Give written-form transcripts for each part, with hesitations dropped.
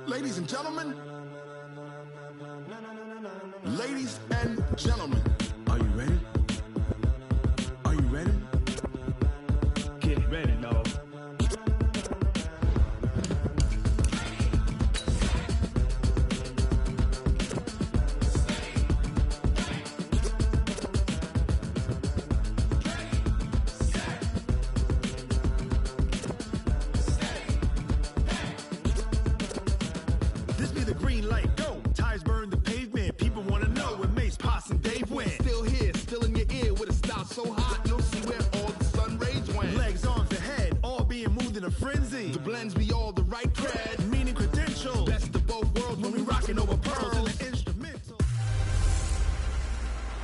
Ladies and gentlemen, ladies and gentlemen, are you ready? Are you ready? Get ready, dog. This be the green light, go. Tires burn the pavement. People want to know where Mace, Poss, and Dave went. Still here, still in your ear with a style so hot, you'll see where all the sun rays went. Legs, arms, and head, all being moved in a frenzy. The blends be all the right cred, meaning credentials. Best of both worlds when we rockin' over pearls and the instrumental.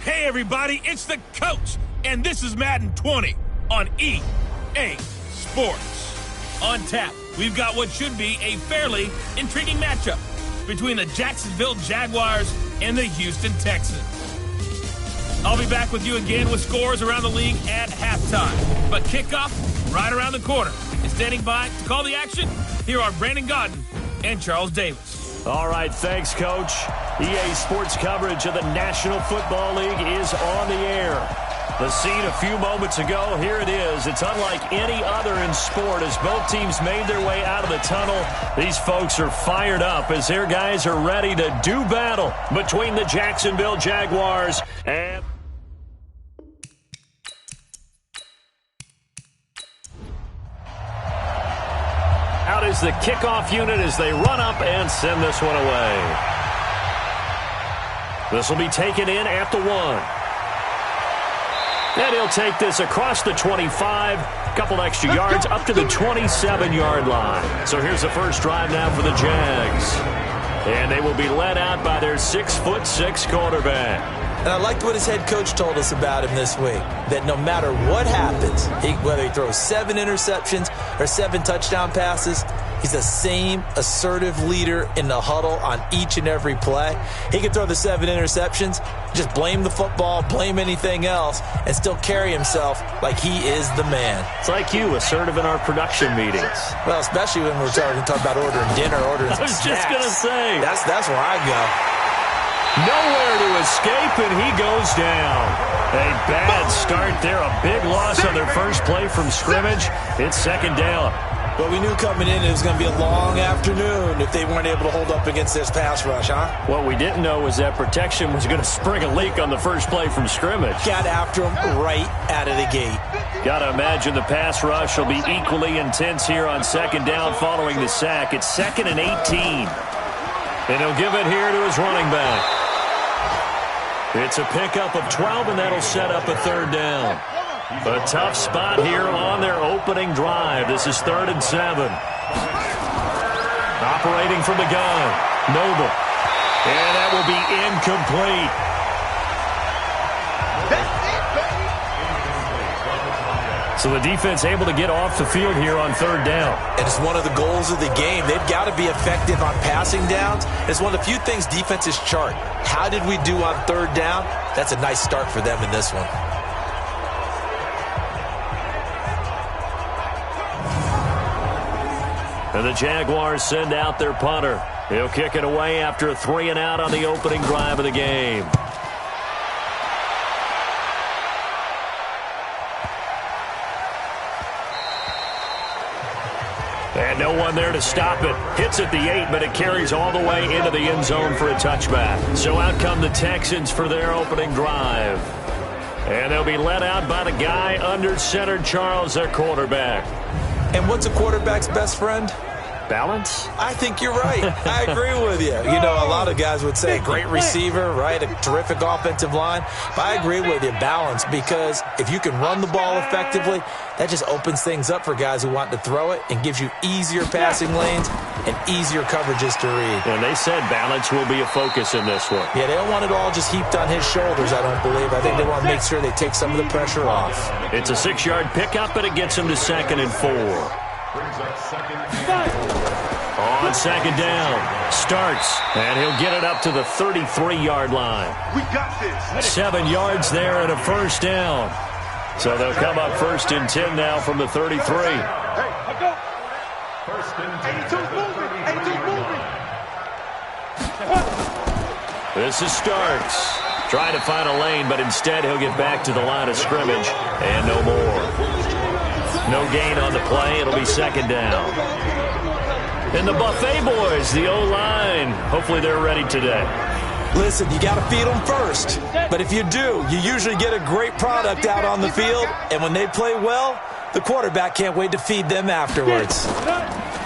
Hey everybody, it's the coach, and this is Madden 20 on EA Sports. On tap, we've got what should be a fairly intriguing matchup between the Jacksonville Jaguars and the Houston Texans. I'll be back with you again with scores around the league at halftime. But kickoff right around the corner. And standing by to call the action, here are Brandon Godden and Charles Davis. All right, thanks, Coach. EA Sports coverage of the National Football League is on the air. The scene a few moments ago, here it is. It's unlike any other in sport as both teams made their way out of the tunnel. These folks are fired up as their guys are ready to do battle between the Jacksonville Jaguars and... Out is the kickoff unit as they run up and send this one away. This will be taken in at the 1. And he'll take this across the 25, a couple extra yards up to the 27-yard line. So here's the first drive now for the Jags. And they will be led out by their 6'6" quarterback. And I liked what his head coach told us about him this week, that no matter what happens, whether he throws 7 interceptions or 7 touchdown passes, he's the same assertive leader in the huddle on each and every play. He can throw the 7 interceptions, just blame the football, blame anything else, and still carry himself like he is the man. It's like you, assertive in our production meetings. Well, especially when we're talking about ordering dinner, ordering some snacks. I was just going to say. That's where I go. Nowhere to escape, and he goes down. A bad start there, a big loss on their first play from scrimmage. It's second down. But we knew coming in it was going to be a long afternoon if they weren't able to hold up against this pass rush, huh? What we didn't know was that protection was going to spring a leak on the first play from scrimmage. Got after him right out of the gate. Got to imagine the pass rush will be equally intense here on second down following the sack. It's 2nd and 18. And he'll give it here to his running back. It's a pickup of 12, and that'll set up a third down. A tough spot here on their opening drive. This is 3rd and 7. Operating from the gun, Noble. And that will be incomplete. So the defense able to get off the field here on 3rd down. And it's one of the goals of the game. They've got to be effective on passing downs. It's one of the few things defenses chart. How did we do on 3rd down? That's a nice start for them in this one. And the Jaguars send out their punter. He'll kick it away after a 3-and-out on the opening drive of the game. And no one there to stop it. Hits at the 8, but it carries all the way into the end zone for a touchback. So out come the Texans for their opening drive. And they'll be led out by the guy under center, Charles, their quarterback. And what's a quarterback's best friend? Balance? I think you're right. I agree with you. You know, a lot of guys would say great receiver, right? A terrific offensive line. But I agree with you, balance, because if you can run the ball effectively, that just opens things up for guys who want to throw it and gives you easier passing lanes and easier coverages to read. And they said balance will be a focus in this one. Yeah, they don't want it all just heaped on his shoulders, I don't believe. I think they want to make sure they take some of the pressure off. It's a 6-yard pickup, and it gets him to 2nd and 4. On 2nd down, starts, and he'll get it up to the 33-yard line. We got this. 7 yards there and a first down. So they'll come up 1st and 10 now from the 33. Hey, go. 1st and 10. 82's moving. This is Starks. Trying to find a lane, but instead he'll get back to the line of scrimmage. And no more. No gain on the play. It'll be second down. And the Buffet boys, the O-line, hopefully they're ready today. Listen, you got to feed them first. But if you do, you usually get a great product out on the field. And when they play well, the quarterback can't wait to feed them afterwards.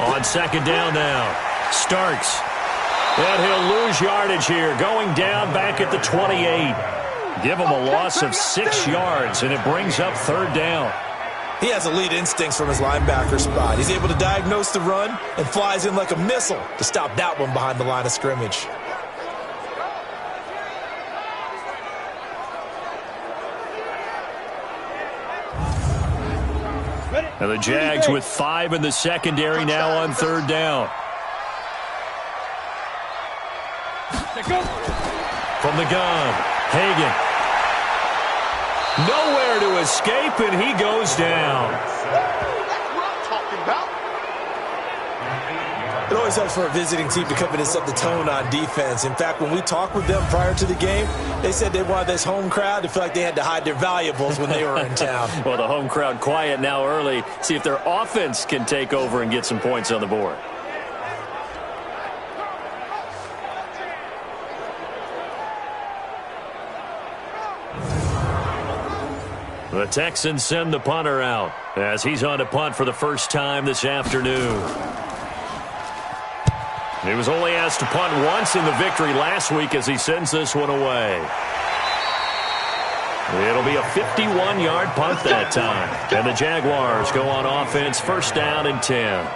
On second down now, Starks. And he'll lose yardage here, going down back at the 28. Give him a loss of 6 yards, and it brings up third down. He has elite instincts from his linebacker spot. He's able to diagnose the run and flies in like a missile to stop that one behind the line of scrimmage. Now the Jags with 5 in the secondary now on third down. From the gun, Hagan. Nowhere to escape, and he goes down. It always helps for a visiting team to come in and set the tone on defense. In fact, when we talked with them prior to the game, they said they wanted this home crowd to feel like they had to hide their valuables when they were in town. Well, the home crowd quiet now early. See if their offense can take over and get some points on the board. The Texans send the punter out as he's on to punt for the first time this afternoon. He was only asked to punt once in the victory last week as he sends this one away. It'll be a 51-yard punt that time. And the Jaguars go on offense, first down and 10.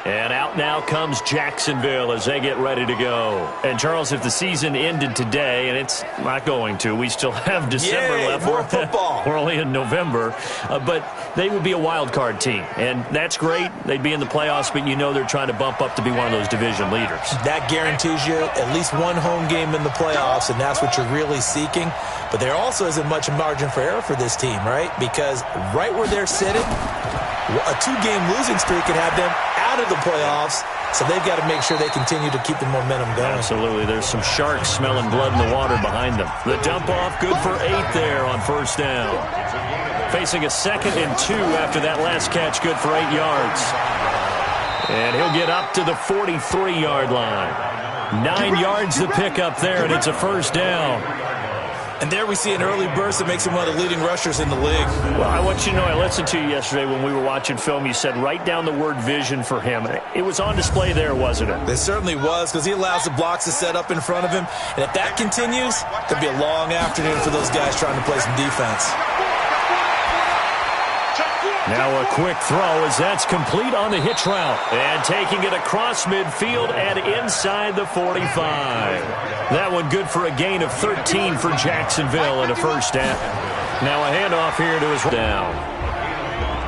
And out now comes Jacksonville as they get ready to go. And, Charles, if the season ended today, and it's not going to, we still have December left. More football. We're only in November. But they would be a wild card team. And that's great. They'd be in the playoffs, but you know they're trying to bump up to be one of those division leaders. That guarantees you at least one home game in the playoffs, and that's what you're really seeking. But there also isn't much margin for error for this team, right? Because right where they're sitting, a 2-game losing streak can have them out of the playoffs, so they've got to make sure they continue to keep the momentum going. Absolutely. There's some sharks smelling blood in the water behind them. The dump off, good for 8 there on first down. Facing a 2nd and 2 after that last catch, good for 8 yards. And he'll get up to the 43-yard line. 9 yards to pick up there, and it's a first down. And there we see an early burst that makes him one of the leading rushers in the league. Well, I want you to know, I listened to you yesterday when we were watching film. You said write down the word vision for him. It was on display there, wasn't it? It certainly was, because he allows the blocks to set up in front of him. And if that continues, it could be a long afternoon for those guys trying to play some defense. Now a quick throw as that's complete on the hitch route. And taking it across midfield and inside the 45. That one good for a gain of 13 for Jacksonville and a first down. Now a handoff here to his down.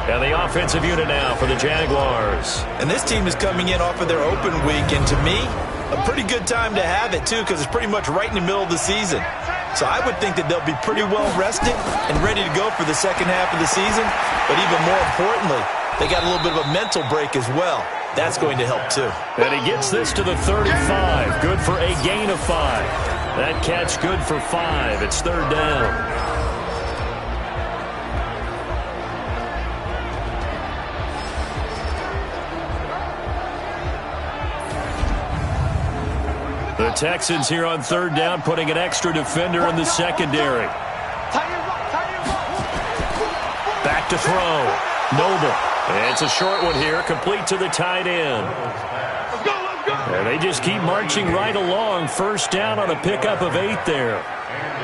And the offensive unit now for the Jaguars. And this team is coming in off of their open week, and to me, a pretty good time to have it, too, because it's pretty much right in the middle of the season. So I would think that they'll be pretty well rested and ready to go for the second half of the season. But even more importantly, they got a little bit of a mental break as well. That's going to help, too. And he gets this to the 35. Good for a gain of 5. That catch good for 5. It's third down. The Texans here on third down, putting an extra defender in the secondary. Back to throw. Noble. It's a short one here, complete to the tight end. And they just keep marching right along. First down on a pickup of 8 there.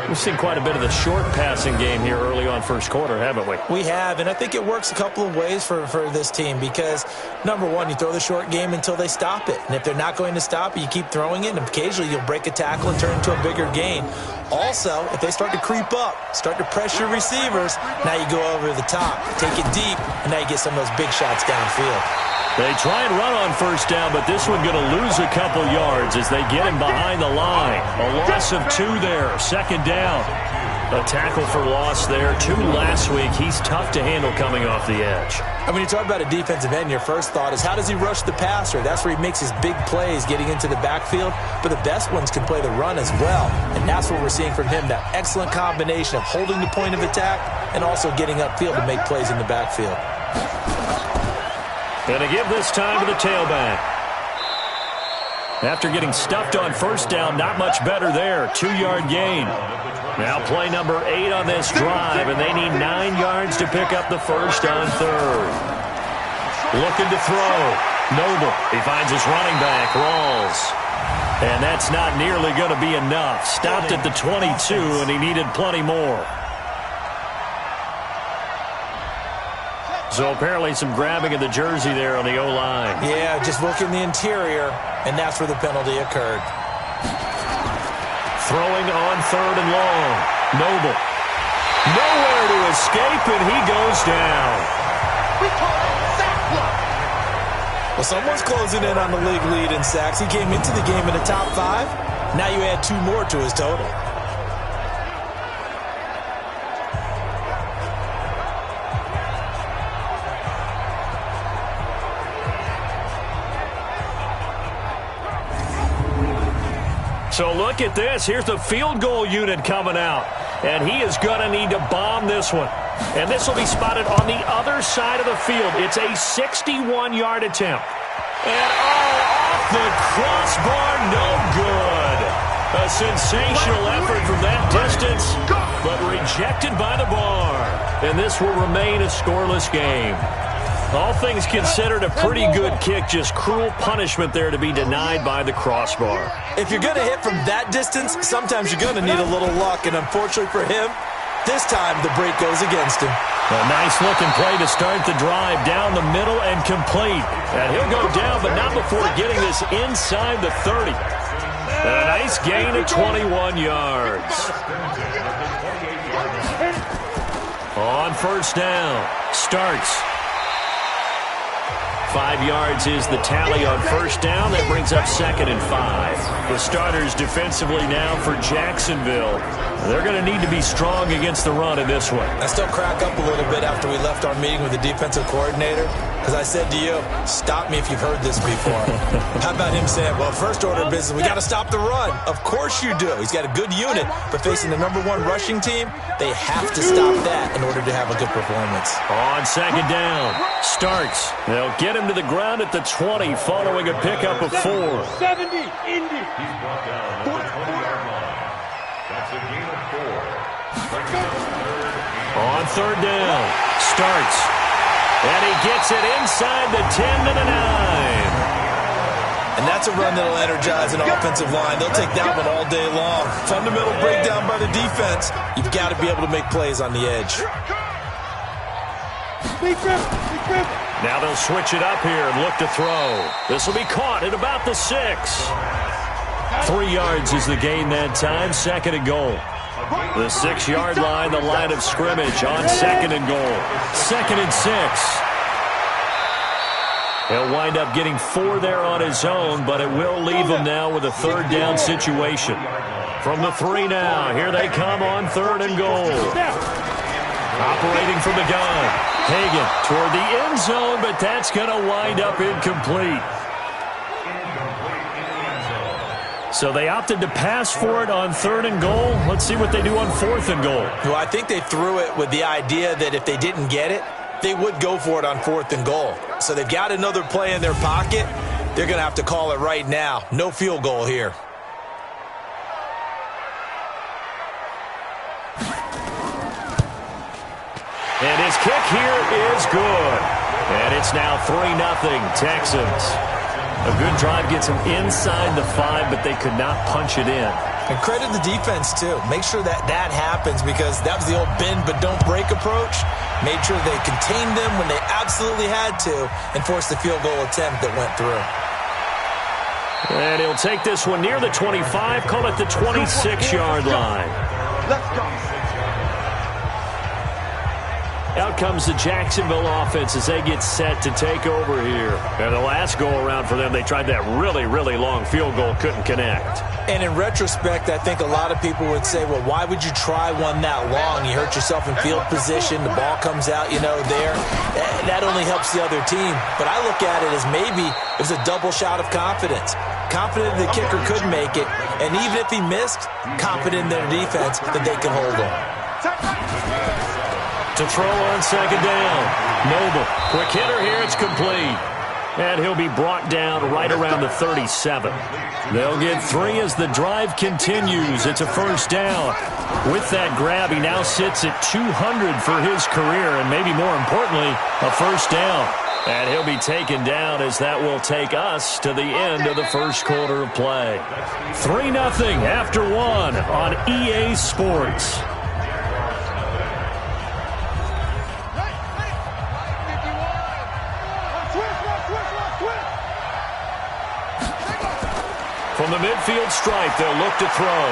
We've seen quite a bit of the short passing game here early on first quarter, haven't we? We have, and I think it works a couple of ways for this team because, number one, you throw the short game until they stop it. And if they're not going to stop it, you keep throwing it, and occasionally you'll break a tackle and turn it into a bigger gain. Also, if they start to creep up, start to pressure receivers, now you go over the top, take it deep, and now you get some of those big shots downfield. They try and run on first down, but this one going to lose a couple yards as they get him behind the line. A loss of 2 there, second down. A tackle for loss there. 2 last week. He's tough to handle coming off the edge. And when you talk about a defensive end, your first thought is how does he rush the passer? That's where he makes his big plays getting into the backfield. But the best ones can play the run as well. And that's what we're seeing from him, that excellent combination of holding the point of attack and also getting upfield to make plays in the backfield. Going to give this time to the tailback. After getting stuffed on first down, not much better there. 2-yard gain. Now play number 8 on this drive, and they need 9 yards to pick up the first on third. Looking to throw. Noble. He finds his running back, Rawls. And that's not nearly going to be enough. Stopped at the 22, and he needed plenty more. So apparently some grabbing of the jersey there on the O-line. Yeah, just looking the interior, and that's where the penalty occurred. Throwing on third and long. Noble. Nowhere to escape, and he goes down. We call it sack block. Well, someone's closing in on the league lead in sacks. He came into the game in the top 5. Now you add 2 more to his total. So look at this. Here's the field goal unit coming out. And he is going to need to bomb this one. And this will be spotted on the other side of the field. It's a 61-yard attempt. And off the crossbar, no good. A sensational effort from that distance, but rejected by the bar. And this will remain a scoreless game. All things considered, a pretty good kick. Just cruel punishment there to be denied by the crossbar. If you're going to hit from that distance, sometimes you're going to need a little luck. And unfortunately for him, this time the break goes against him. A nice-looking play to start the drive down the middle and complete. And he'll go down, but not before getting this inside the 30. And a nice gain of 21 yards. On first down, starts. 5 yards is the tally on first down. That brings up 2nd and 5. The starters defensively now for Jacksonville. They're going to need to be strong against the run in this one. I still crack up a little bit after we left our meeting with the defensive coordinator, because I said to you, stop me if you've heard this before. How about him saying, well, first order of business, we got to stop the run. Of course you do. He's got a good unit, but facing the #1 rushing team, they have to stop that in order to have a good performance. On second down, starts. They'll get him to the ground at the 20 following a pickup of 4. 70, Indy. He's brought down at the 20-yard line. That's a gain of 4. On third down, starts. And he gets it inside the 10 to the 9. And that's a run that'll energize an offensive line. They'll take that one all day long. Fundamental breakdown by the defense. You've got to be able to make plays on the edge. Now they'll switch it up here and look to throw. This will be caught at about the 6. 3 yards is the gain that time, 2nd and goal. The 6-yard line, the line of scrimmage on 2nd and goal. 2nd and 6. He'll wind up getting 4 there on his own, but it will leave him now with a 3rd down situation. From the 3 now, here they come on 3rd and goal. Operating from the gun. Hagan toward the end zone, but that's going to wind up incomplete. So they opted to pass for it on 3rd and goal. Let's see what they do on 4th and goal. Well, I think they threw it with the idea that if they didn't get it, they would go for it on 4th and goal. So they've got another play in their pocket. They're going to have to call it right now. No field goal here. And his kick here is good. And it's now 3-0 Texans. A good drive gets them inside the 5, but they could not punch it in. And credit the defense, too. Make sure that that happens, because that was the old bend but don't break approach. Made sure they contained them when they absolutely had to and forced the field goal attempt that went through. And he'll take this one near the 25, call it the 26-yard line. Let's go. Out comes the Jacksonville offense as they get set to take over here. And the last go-around for them, they tried that really, really long field goal, couldn't connect. And in retrospect, I think a lot of people would say, well, why would you try one that long? You hurt yourself in field position. The ball comes out, there. That only helps the other team. But I look at it as maybe it was a double shot of confidence. Confident the kicker could make it. And even if he missed, confident in their defense that they can hold on. To throw on second down. Noble. Quick hitter here. It's complete. And he'll be brought down right around the 37. They'll get 3 as the drive continues. It's a first down. With that grab, he now sits at 200 for his career, and maybe more importantly, a first down. And he'll be taken down as that will take us to the end of the first quarter of play. 3-0 after 1 on EA Sports. From the midfield stripe, they'll look to throw.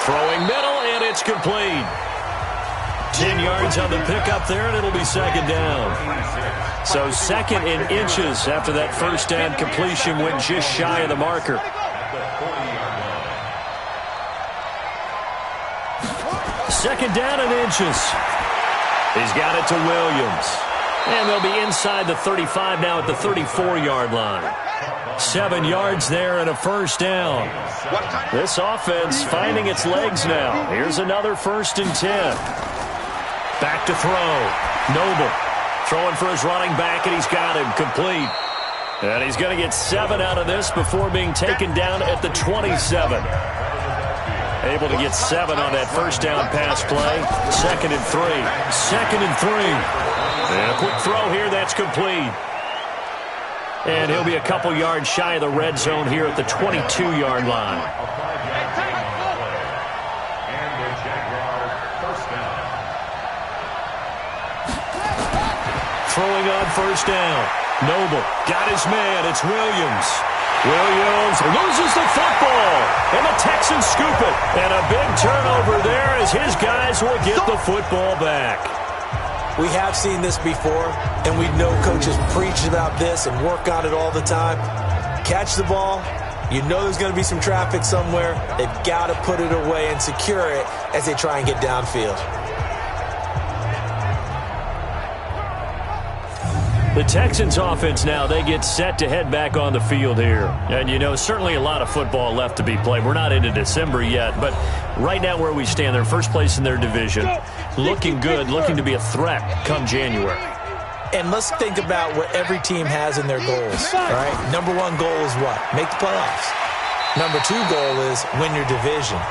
Throwing middle, and it's complete. 10 yards on the pickup there, and it'll be second down. So second in inches after that first down completion went just shy of the marker. Second down in inches. He's got it to Williams. And they'll be inside the 35 now at the 34-yard line. 7 yards there and a first down. This offense finding its legs now. Here's another 1st and 10. Back to throw. Noble throwing for his running back, and he's got him complete. And he's going to get 7 out of this before being taken down at the 27. Able to get 7 on that first down pass play. 2nd and 3. 2nd and 3. And a quick throw here. That's complete. And he'll be a couple yards shy of the red zone here at the 22-yard line. Throwing on first down. Noble got his man. It's Williams. Williams loses the football. And the Texans scoop it. And a big turnover there as his guys will get the football back. We have seen this before, and we know coaches preach about this and work on it all the time. Catch the ball. You know there's going to be some traffic somewhere. They've got to put it away and secure it as they try and get downfield. The Texans offense now, they get set to head back on the field here. And, certainly a lot of football left to be played. We're not into December yet, but right now where we stand, they're first place in their division. Looking good, looking to be a threat come January. And let's think about what every team has in their goals, all right? Number 1 goal is what? Make the playoffs. Number 2 goal is win your division.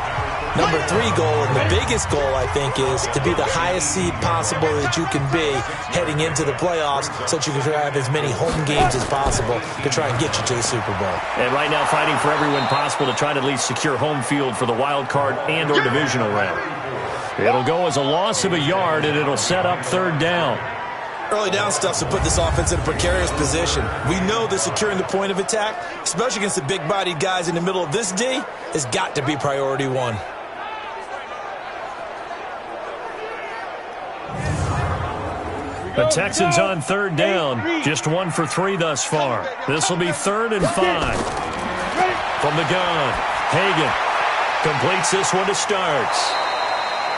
Number 3 goal, and the biggest goal, I think, is to be the highest seed possible that you can be heading into the playoffs so that you can have as many home games as possible to try and get you to the Super Bowl. And right now fighting for every win possible to try to at least secure home field for the wild card and or divisional round. It'll go as a loss of a yard, and it'll set up 3rd down. Early down stuff to put this offense in a precarious position. We know that securing the point of attack, especially against the big-bodied guys in the middle of this D, has got to be priority 1. The Texans on 3rd down. Just 1 for 3 thus far. This will be 3rd and 5. From the gun, Hagan completes this one to starts.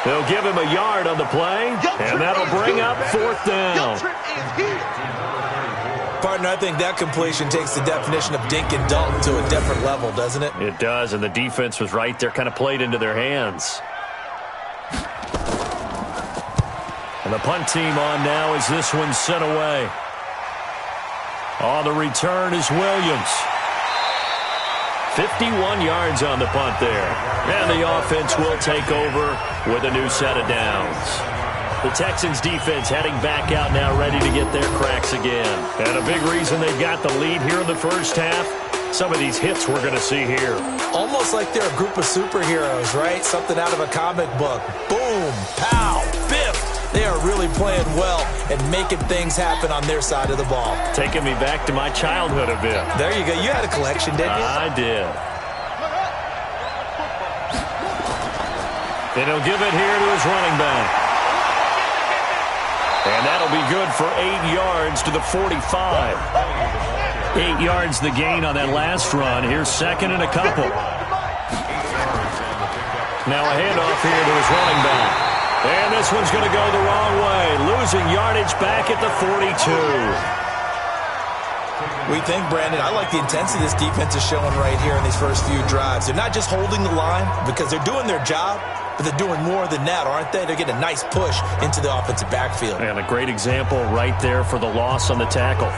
They'll give him a yard on the play, and that'll bring up 4th down. Partner, I think that completion takes the definition of dink and dunk to a different level, doesn't it? It does, and the defense was right there, kind of played into their hands. And the punt team on now as this one's sent away. On the return is Williams. 51 yards on the punt there. And the offense will take over with a new set of downs. The Texans defense heading back out now, ready to get their cracks again. And a big reason they got the lead here in the first half, some of these hits we're going to see here. Almost like they're a group of superheroes, right? Something out of a comic book. Boom, pow, biff. They are really playing well and making things happen on their side of the ball. Taking me back to my childhood a bit. There you go. You had a collection, didn't you? I did. And he'll give it here to his running back. And that'll be good for 8 yards to the 45. 8 yards the gain on that last run. Here's second and a couple. Now a handoff here to his running back. And this one's going to go the wrong way. Losing yardage back at the 42. We think, Brandon, I like the intensity this defense is showing right here in these first few drives. They're not just holding the line because they're doing their job, but they're doing more than that, aren't they? They're getting a nice push into the offensive backfield. And a great example right there for the loss on the tackle.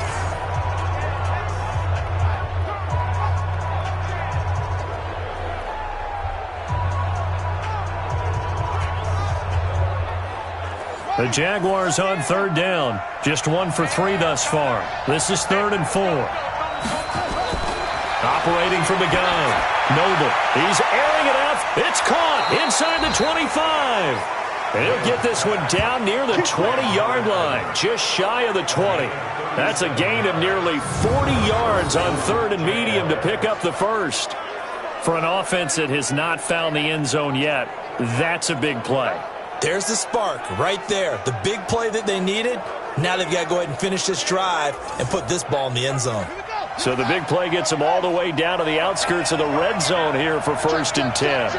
The Jaguars on third down. Just 1 for 3 thus far. This is 3rd and 4. Operating from the gun. Noble. He's airing it out. It's caught inside the 25. And he'll get this one down near the 20-yard line. Just shy of the 20. That's a gain of nearly 40 yards on 3rd and medium to pick up the first. For an offense that has not found the end zone yet, that's a big play. There's the spark right there. The big play that they needed. Now they've got to go ahead and finish this drive and put this ball in the end zone. So the big play gets them all the way down to the outskirts of the red zone here for 1st and 10.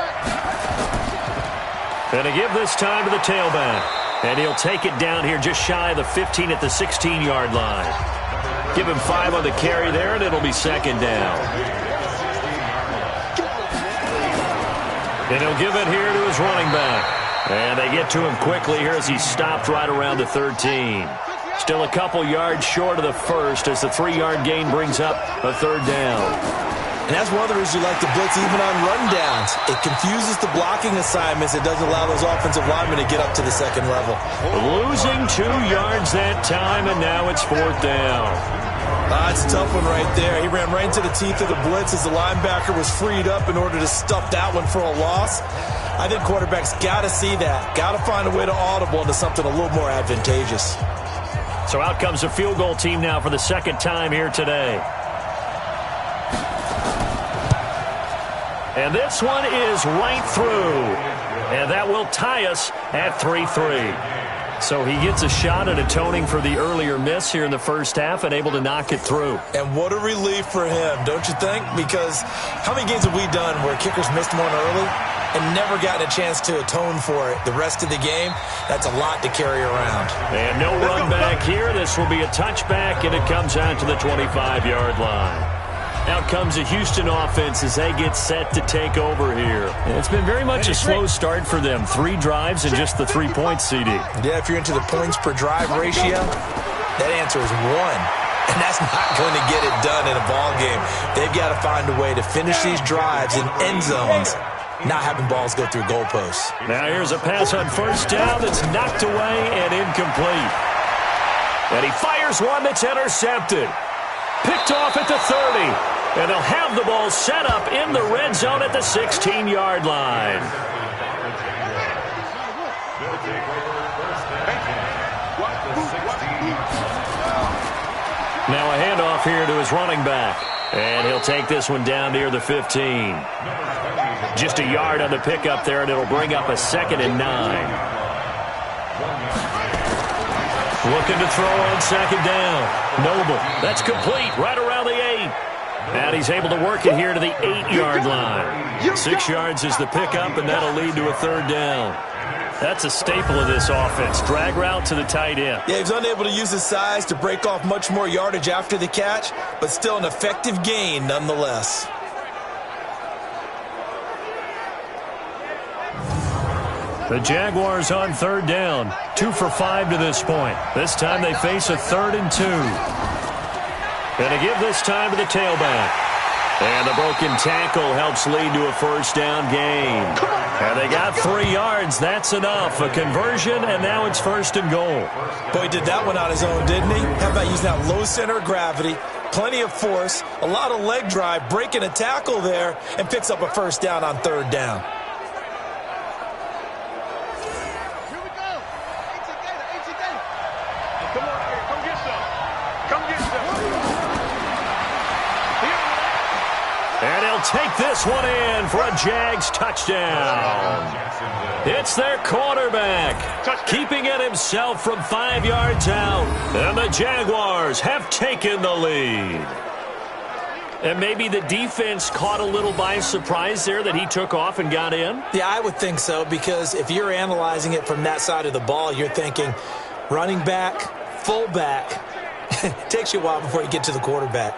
And to give this time to the tailback. And he'll take it down here just shy of the 15 at the 16-yard line. Give him 5 on the carry there, and it'll be 2nd down. And he'll give it here to his running back. And they get to him quickly here as he stopped right around the 13. Still a couple yards short of the first as the 3-yard gain brings up a 3rd down. And that's one of the reasons you like to blitz even on rundowns. It confuses the blocking assignments. It doesn't allow those offensive linemen to get up to the second level. Losing 2 yards that time, and now it's 4th down. It's a tough one right there. He ran right into the teeth of the blitz as the linebacker was freed up in order to stuff that one for a loss. I think quarterbacks got to see that. Got to find a way to audible into something a little more advantageous. So out comes the field goal team now for the 2nd time here today. And this one is right through. And that will tie us at 3-3. So he gets a shot at atoning for the earlier miss here in the first half and able to knock it through. And what a relief for him, don't you think? Because how many games have we done where kickers missed one early and never gotten a chance to atone for it the rest of the game? That's a lot to carry around. And no run back here. This will be a touchback, and it comes out to the 25-yard line. Out comes the Houston offense as they get set to take over here. And it's been very much a slow start for them. 3 drives and just the 3 points, CD. Yeah, if you're into the points per drive ratio, that answer is 1. And that's not going to get it done in a ball game. They've got to find a way to finish these drives in end zones, not having balls go through goalposts. Now here's a pass on 1st down that's knocked away and incomplete. And he fires one that's intercepted. Picked off at the 30. And they'll have the ball set up in the red zone at the 16-yard line. Now a handoff here to his running back. And he'll take this one down near the 15. Just a yard on the pickup there, and it'll bring up a 2nd and 9. Looking to throw on 2nd down. Noble. That's complete right around the 8. And he's able to work it here to the 8-yard line. 6 yards is the pickup, and that'll lead to a 3rd down. That's a staple of this offense. Drag route to the tight end. Yeah, he's unable to use his size to break off much more yardage after the catch, but still an effective gain nonetheless. The Jaguars on 3rd down. 2 for 5 to this point. This time they face a 3rd and 2. And to give this time to the tailback. And the broken tackle helps lead to a 1st down gain. And they got 3 yards. That's enough. A conversion, and now it's 1st and goal. Boy, he did that one on his own, didn't he? How about using that low center of gravity, plenty of force, a lot of leg drive, breaking a tackle there, and picks up a 1st down on 3rd down. take this one in for a Jags touchdown. It's their quarterback, keeping it himself from 5 yards out. And the Jaguars have taken the lead. And maybe the defense caught a little by surprise there that he took off and got in? Yeah, I would think so, because if you're analyzing it from that side of the ball, you're thinking running back, fullback. It takes you a while before you get to the quarterback.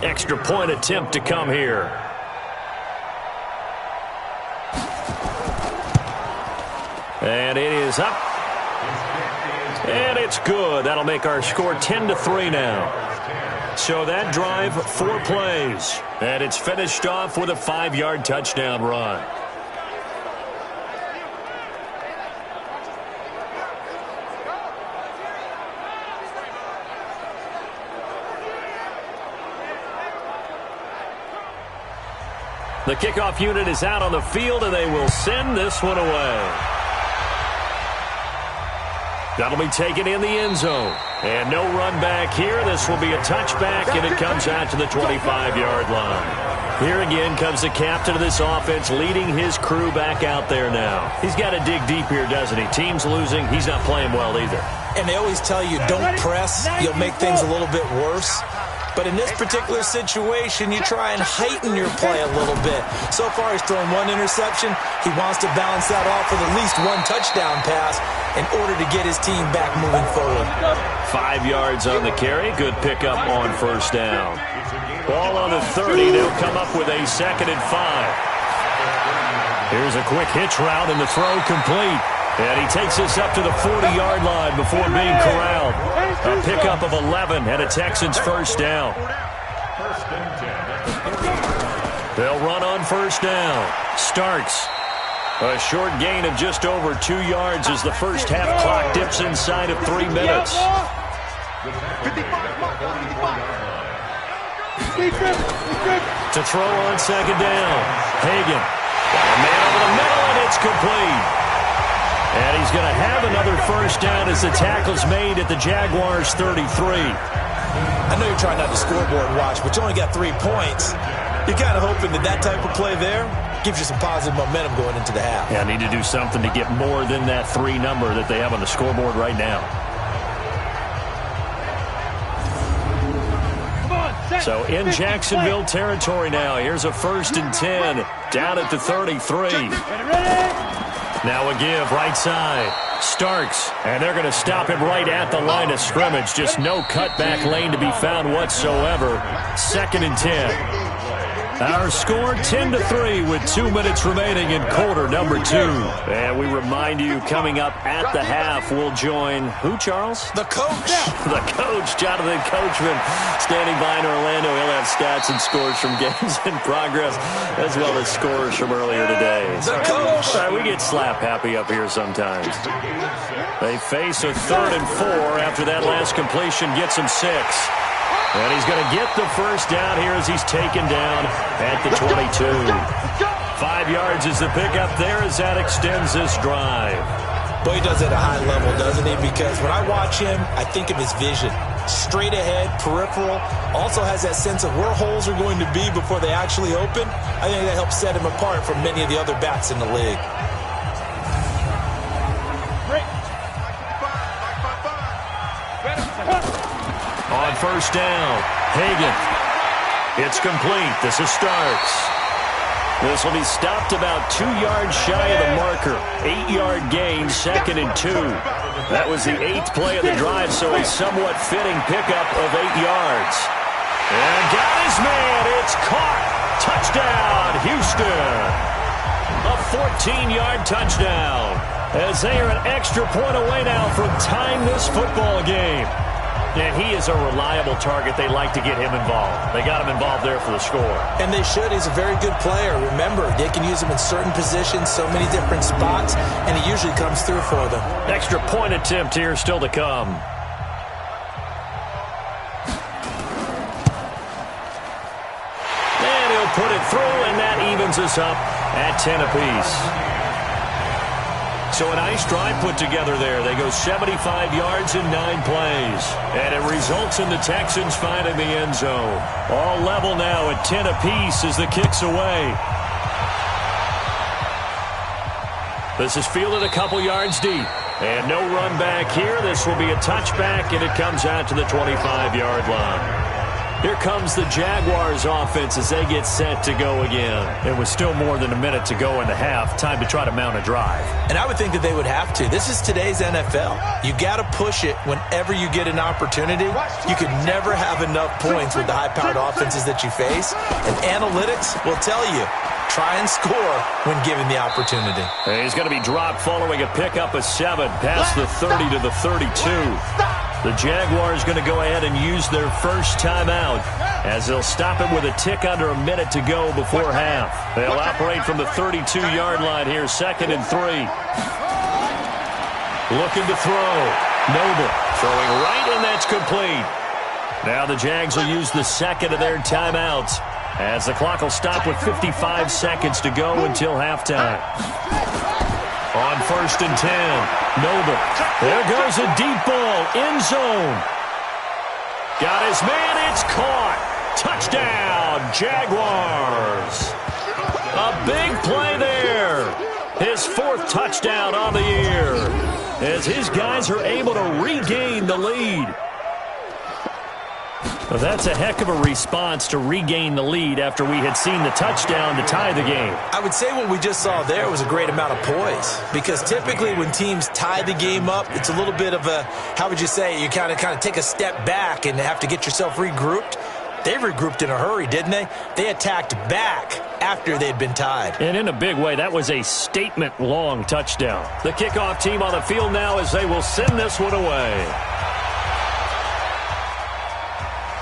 Extra point attempt to come here. And it is up. And it's good. That'll make our score 10-3 now. So that drive, 4 plays. And it's finished off with a 5-yard touchdown run. The kickoff unit is out on the field, and they will send this one away. That'll be taken in the end zone. And no run back here. This will be a touchback, and it comes out to the 25-yard line. Here again comes the captain of this offense, leading his crew back out there now. He's got to dig deep here, doesn't he? Team's losing. He's not playing well either. And they always tell you, don't press. You'll make things a little bit worse. But in this particular situation, you try and heighten your play a little bit. So far, he's thrown 1 interception. He wants to balance that off with at least 1 touchdown pass in order to get his team back moving forward. 5 yards on the carry. Good pickup on first down. Ball on the 30. They'll come up with a 2nd and 5. Here's a quick hitch route, and the throw complete. And he takes us up to the 40-yard line before being corralled. A pickup of 11 and a Texans first down. They'll run on first down. Starks. A short gain of just over 2 yards as the first half clock dips inside of 3 minutes. To throw on 2nd down. Hagan. A man over the middle, and it's complete. And he's going to have another first down as the tackle's made at the Jaguars' 33. I know you're trying not to scoreboard watch, but you only got 3 points. You're kind of hoping that that type of play there gives you some positive momentum going into the half. Yeah, need to do something to get more than that 3 number that they have on the scoreboard right now. So in Jacksonville territory now. Here's a 1st and 10 down at the 33. Now a give right side. Starks, and they're going to stop him right at the line of scrimmage. Just no cutback lane to be found whatsoever. 2nd and 10. Our score 10-3 with 2 minutes remaining in quarter number 2. And we remind you, coming up at the half, we'll join who, Charles? The coach. The coach, Jonathan Coachman, standing by in Orlando. He'll have stats and scores from games in progress, as well as scores from earlier today. The coach. We get slap happy up here sometimes. They face a 3rd and 4 after that last completion gets him 6. And he's going to get the first down here as he's taken down at the 22. 5 yards is the pickup there as that extends this drive. Boy, he does it at a high level, doesn't he? Because when I watch him, I think of his vision. Straight ahead, peripheral. Also has that sense of where holes are going to be before they actually open. I think that helps set him apart from many of the other backs in the league. On first down, Hagan. It's complete. This is Starks. This will be stopped about 2 yards shy of the marker. 8-yard gain, 2nd and 2. That was the 8th play of the drive, so a somewhat fitting pickup of 8 yards. And got his man. It's caught. Touchdown, Houston. A 14-yard touchdown. As they are an extra point away now from tying this football game. And he is a reliable target. They like to get him involved. They got him involved there for the score. And they should. He's a very good player. Remember, they can use him in certain positions, so many different spots, and he usually comes through for them. Extra point attempt here still to come. And he'll put it through, and that evens us up at 10 apiece. So a nice drive put together there. They go 75 yards in 9 plays. And it results in the Texans finding the end zone. All level now at 10 apiece as the kick's away. This is fielded a couple yards deep. And no run back here. This will be a touchback, and it comes out to the 25-yard line. Here comes the Jaguars offense as they get set to go again. It was still more than a minute to go in the half. Time to try to mount a drive. And I would think that they would have to. This is today's NFL. You got to push it whenever you get an opportunity. You could never have enough points with the high-powered offenses that you face. And analytics will tell you, try and score when given the opportunity. He's going to be dropped following a pickup of 7 past the 30 to the 32. The Jaguars going to go ahead and use their first timeout as they'll stop it with a tick under a minute to go before half. They'll operate from the 32-yard line here, 2nd and 3. Looking to throw. Noble throwing right, and that's complete. Now the Jags will use the second of their timeouts as the clock will stop with 55 seconds to go until halftime. On 1st and 10. Noble. There goes a deep ball. End zone. Got his man. It's caught. Touchdown, Jaguars. A big play there. His 4th touchdown on the year as his guys are able to regain the lead. Well, that's a heck of a response to regain the lead after we had seen the touchdown to tie the game. I would say what we just saw there was a great amount of poise, because typically when teams tie the game up, it's a little bit of a, how would you say, you kind of take a step back and have to get yourself regrouped. They regrouped in a hurry, didn't they? They attacked back after they'd been tied. And in a big way, that was a statement-long touchdown. The kickoff team on the field now as they will send this one away.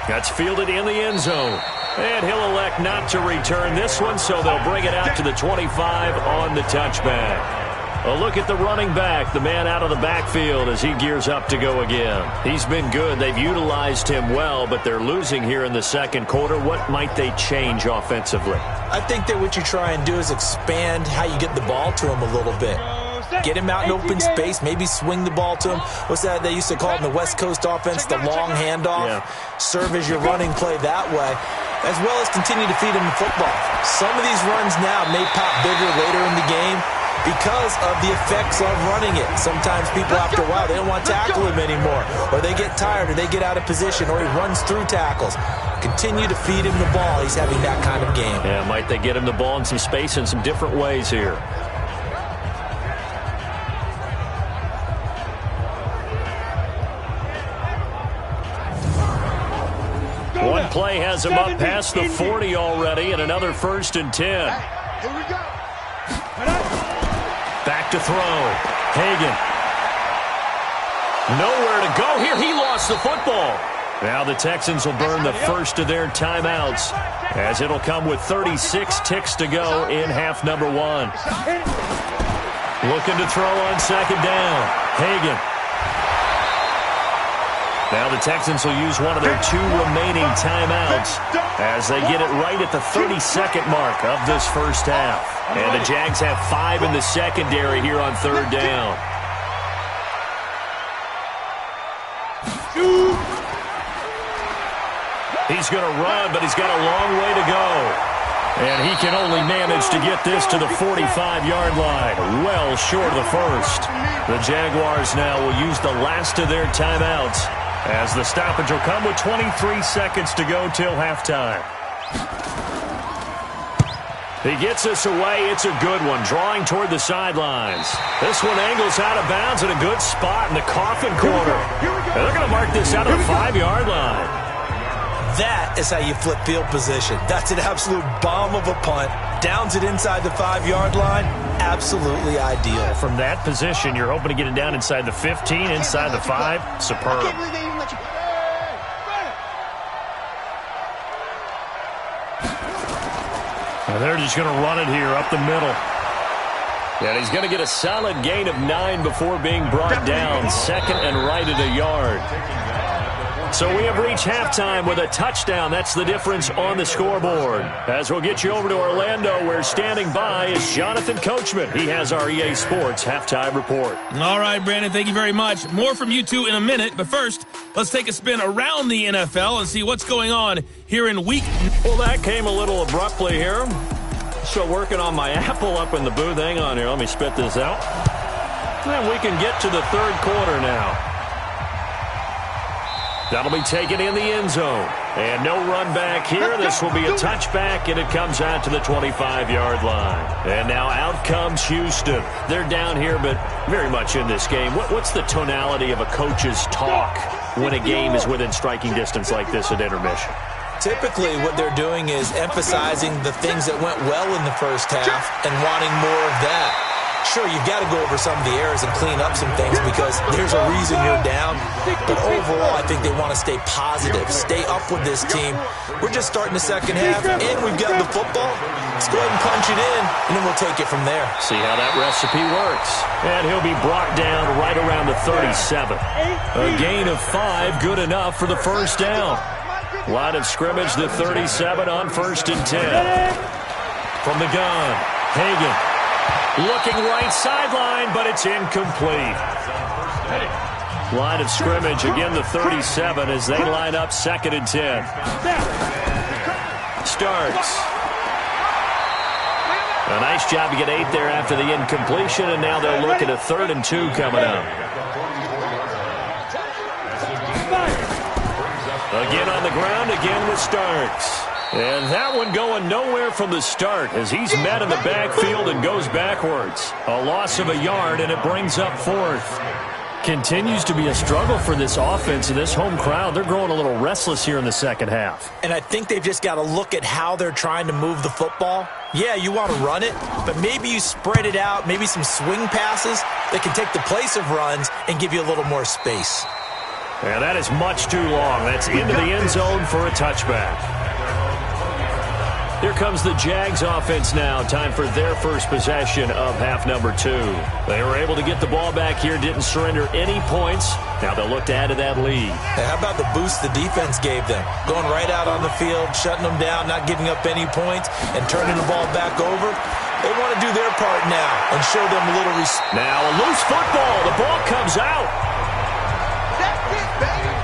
That's fielded in the end zone. And he'll elect not to return this one, so they'll bring it out to the 25 on the touchback. A look at the running back, the man out of the backfield as he gears up to go again. He's been good. They've utilized him well, but they're losing here in the second quarter. What might they change offensively? I think that what you try and do is expand how you get the ball to him a little bit. Get him out in open space, maybe swing the ball to him. What's that they used to call it in the West Coast offense, the long handoff? Yeah. Serve as your running play that way, as well as continue to feed him the football. Some of these runs now may pop bigger later in the game because of the effects of running it. Sometimes people, after a while, they don't want to tackle him anymore, or they get tired, or they get out of position, or he runs through tackles. Continue to feed him the ball. He's having that kind of game. Yeah, might they get him the ball in some space in some different ways here. One play has him up past the 40 already, and another 1st and 10. Here we go. Back to throw. Hagan. Nowhere to go here. He lost the football. Now the Texans will burn the first of their timeouts as it'll come with 36 ticks to go in half number 1. Looking to throw on 2nd down. Hagan. Now the Texans will use one of their 2 remaining timeouts as they get it right at the 32nd mark of this first half. And the Jags have 5 in the secondary here on 3rd down. He's going to run, but he's got a long way to go. And he can only manage to get this to the 45-yard line, well short of the first. The Jaguars now will use the last of their timeouts as the stoppage will come with 23 seconds to go till halftime. He gets this away. It's a good one, drawing toward the sidelines. This one angles out of bounds in a good spot in the coffin corner. And they're going to mark this out of the 5-yard line. That is how you flip field position. That's an absolute bomb of a punt. Downs it inside the 5-yard line. Absolutely ideal. From that position, you're hoping to get it down inside the 15, inside the 5. Superb. And they're just going to run it here up the middle. And he's going to get a solid gain of 9 before being brought down. 2nd and right at a yard. So we have reached halftime with a touchdown. That's the difference on the scoreboard. As we'll get you over to Orlando, where standing by is Jonathan Coachman. He has our EA Sports halftime report. All right, Brandon, thank you very much. More from you two in a minute, but first, let's take a spin around the NFL and see what's going on here in week. Well, that came a little abruptly here. So working on my Apple up in the booth. Hang on here. Let me spit this out. And we can get to the third quarter now. That'll be taken in the end zone. And no run back here. This will be a touchback, and it comes out to the 25-yard line. And now out comes Houston. They're down here, but very much in this game. What's the tonality of a coach's talk when a game is within striking distance like this at intermission? Typically, what they're doing is emphasizing the things that went well in the first half and wanting more of that. Sure, you've got to go over some of the errors and clean up some things because there's a reason you're down. But overall, I think they want to stay positive, stay up with this team. We're just starting the second half, and we've got the football. Let's go ahead and punch it in, and then we'll take it from there. See how that recipe works. And he'll be brought down right around the 37. A gain of 5, good enough for the first down. Line of scrimmage, the 37 on 1st and 10. From the gun, Hagan. Looking right sideline, but it's incomplete. Line of scrimmage, again the 37 as they line up 2nd and 10. Starks. A nice job to get 8 there after the incompletion, and now they'll look at a 3rd and 2 coming up. Again on the ground, again with Starks. And that one going nowhere from the start as he's met in the backfield and goes backwards. A loss of a yard, and it brings up 4th. Continues to be a struggle for this offense and this home crowd. They're growing a little restless here in the second half. And I think they've just got to look at how they're trying to move the football. Yeah, you want to run it, but maybe you spread it out, maybe some swing passes that can take the place of runs and give you a little more space. And that is much too long. That's into the end zone for a touchback. Here comes the Jags offense now. Time for their first possession of half number 2. They were able to get the ball back here, didn't surrender any points. Now they'll look to add to that lead. Hey, how about the boost the defense gave them? Going right out on the field, shutting them down, not giving up any points, and turning the ball back over. They want to do their part now and show them a little respect. Now a loose football. The ball comes out. That's it, baby.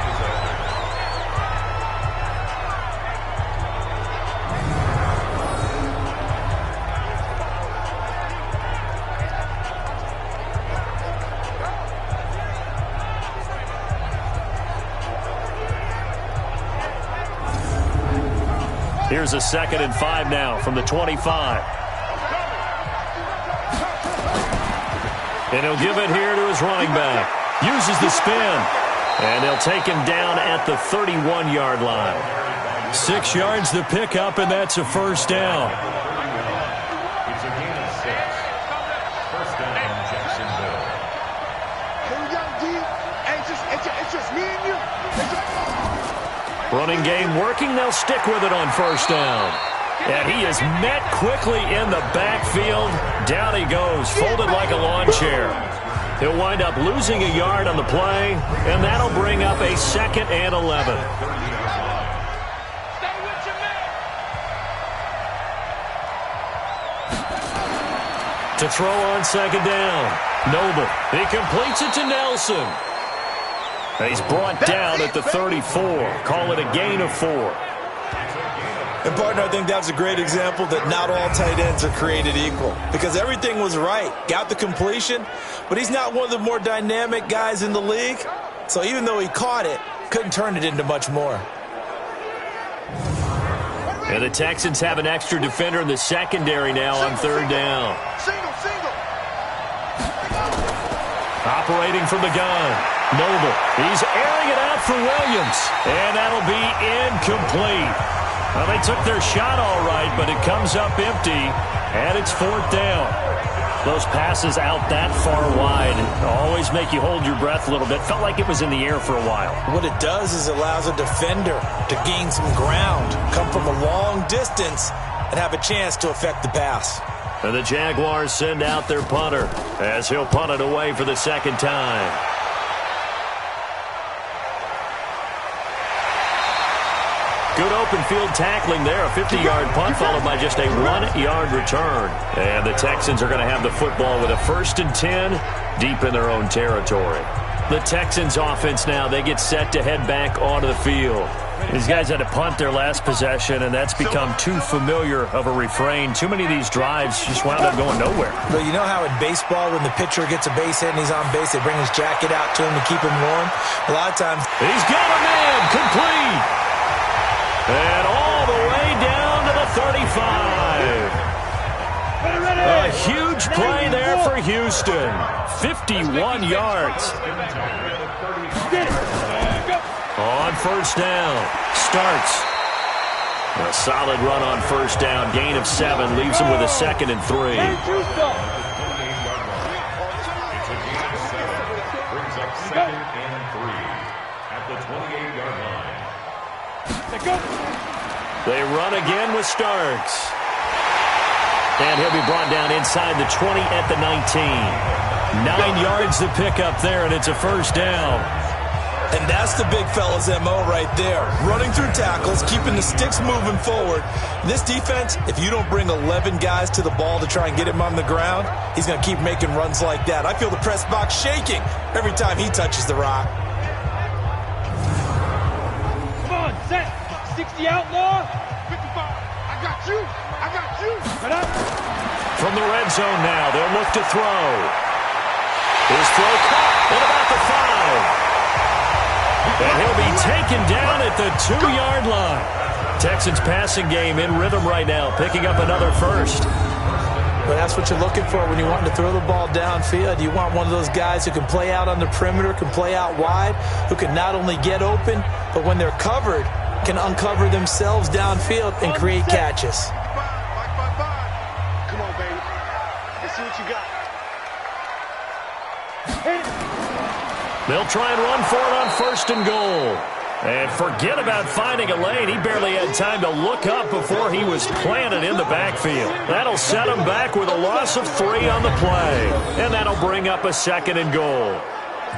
Here's a 2nd and 5 now from the 25. And he'll give it here to his running back. Uses the spin. And they'll take him down at the 31-yard line. 6 yards the pickup, and that's a first down. It's a gain of 6. First down, Jacksonville. Hey, we got D. It's just me and you. Running game working. They'll stick with it on first down. And he is met quickly in the backfield. Down he goes, folded like a lawn chair. He'll wind up losing a yard on the play, and that'll bring up a 2nd and 11. To throw on 2nd down. Noble. He completes it to Nelson. He's brought down at the 34. Call it a gain of 4. And, partner, I think that's a great example that not all tight ends are created equal because everything was right. Got the completion, but he's not one of the more dynamic guys in the league. So even though he caught it, couldn't turn it into much more. And the Texans have an extra defender in the secondary now on 3rd down. Single. Operating from the gun. Noble. He's airing it out for Williams. And that'll be incomplete. Well, they took their shot all right, but it comes up empty, and it's 4th down. Those passes out that far wide always make you hold your breath a little bit. Felt like it was in the air for a while. What it does is allows a defender to gain some ground, come from a long distance, and have a chance to affect the pass. And the Jaguars send out their punter as he'll punt it away for the 2nd time. Good open field tackling there. A 50-yard punt followed by just a 1-yard return. And the Texans are going to have the football with a 1st and 10 deep in their own territory. The Texans offense now, they get set to head back onto the field. These guys had to punt their last possession, and that's become too familiar of a refrain. Too many of these drives just wound up going nowhere. Well, you know how in baseball when the pitcher gets a base hit and he's on base, they bring his jacket out to him to keep him warm? A lot of times. He's got a man, complete. And all the way down to the 35. A huge play there for Houston. 51 yards. On 1st down. Starks. A solid run on 1st down. Gain of 7. Leaves him with a 2nd and 3. Brings up 2nd and 3 at the 28-yard line. They run again with Starks. And he'll be brought down inside the 20 at the 19. 9 yards to pick up there, and it's a 1st down. And that's the big fella's MO right there. Running through tackles, keeping the sticks moving forward. This defense, if you don't bring 11 guys to the ball to try and get him on the ground, he's going to keep making runs like that. I feel the press box shaking every time he touches the rock. Come on, set. 60 outlaw. 55. I got you. I got you. From the red zone now, they'll look to throw. His throw caught at about the 5. And he'll be taken down at the 2-yard line. Texans passing game in rhythm right now, picking up another 1st. But that's what you're looking for when you want to throw the ball downfield. You want one of those guys who can play out on the perimeter, can play out wide, who can not only get open, but when they're covered, can uncover themselves downfield and create catches. Come on, baby. Let's see what you got. They'll try and run for it on 1st and goal. And forget about finding a lane. He barely had time to look up before he was planted in the backfield. That'll set him back with a loss of 3 on the play. And that'll bring up a 2nd and goal.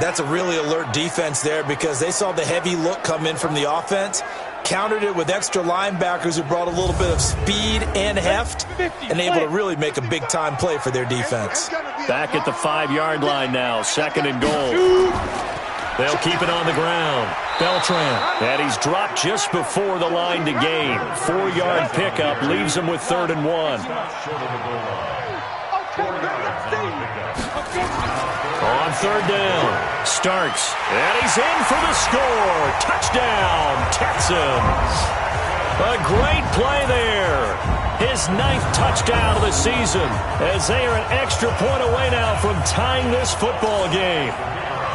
That's a really alert defense there because they saw the heavy look come in from the offense, countered it with extra linebackers who brought a little bit of speed and heft, and able to really make a big-time play for their defense. Back at the 5-yard line now, 2nd and goal. They'll keep it on the ground. Beltran, and he's dropped just before the line to gain. 4-yard pickup leaves him with 3rd and 1. On 3rd down, Starks, and he's in for the score. Touchdown, Texans. A great play there. His 9th touchdown of the season as they are an extra point away now from tying this football game.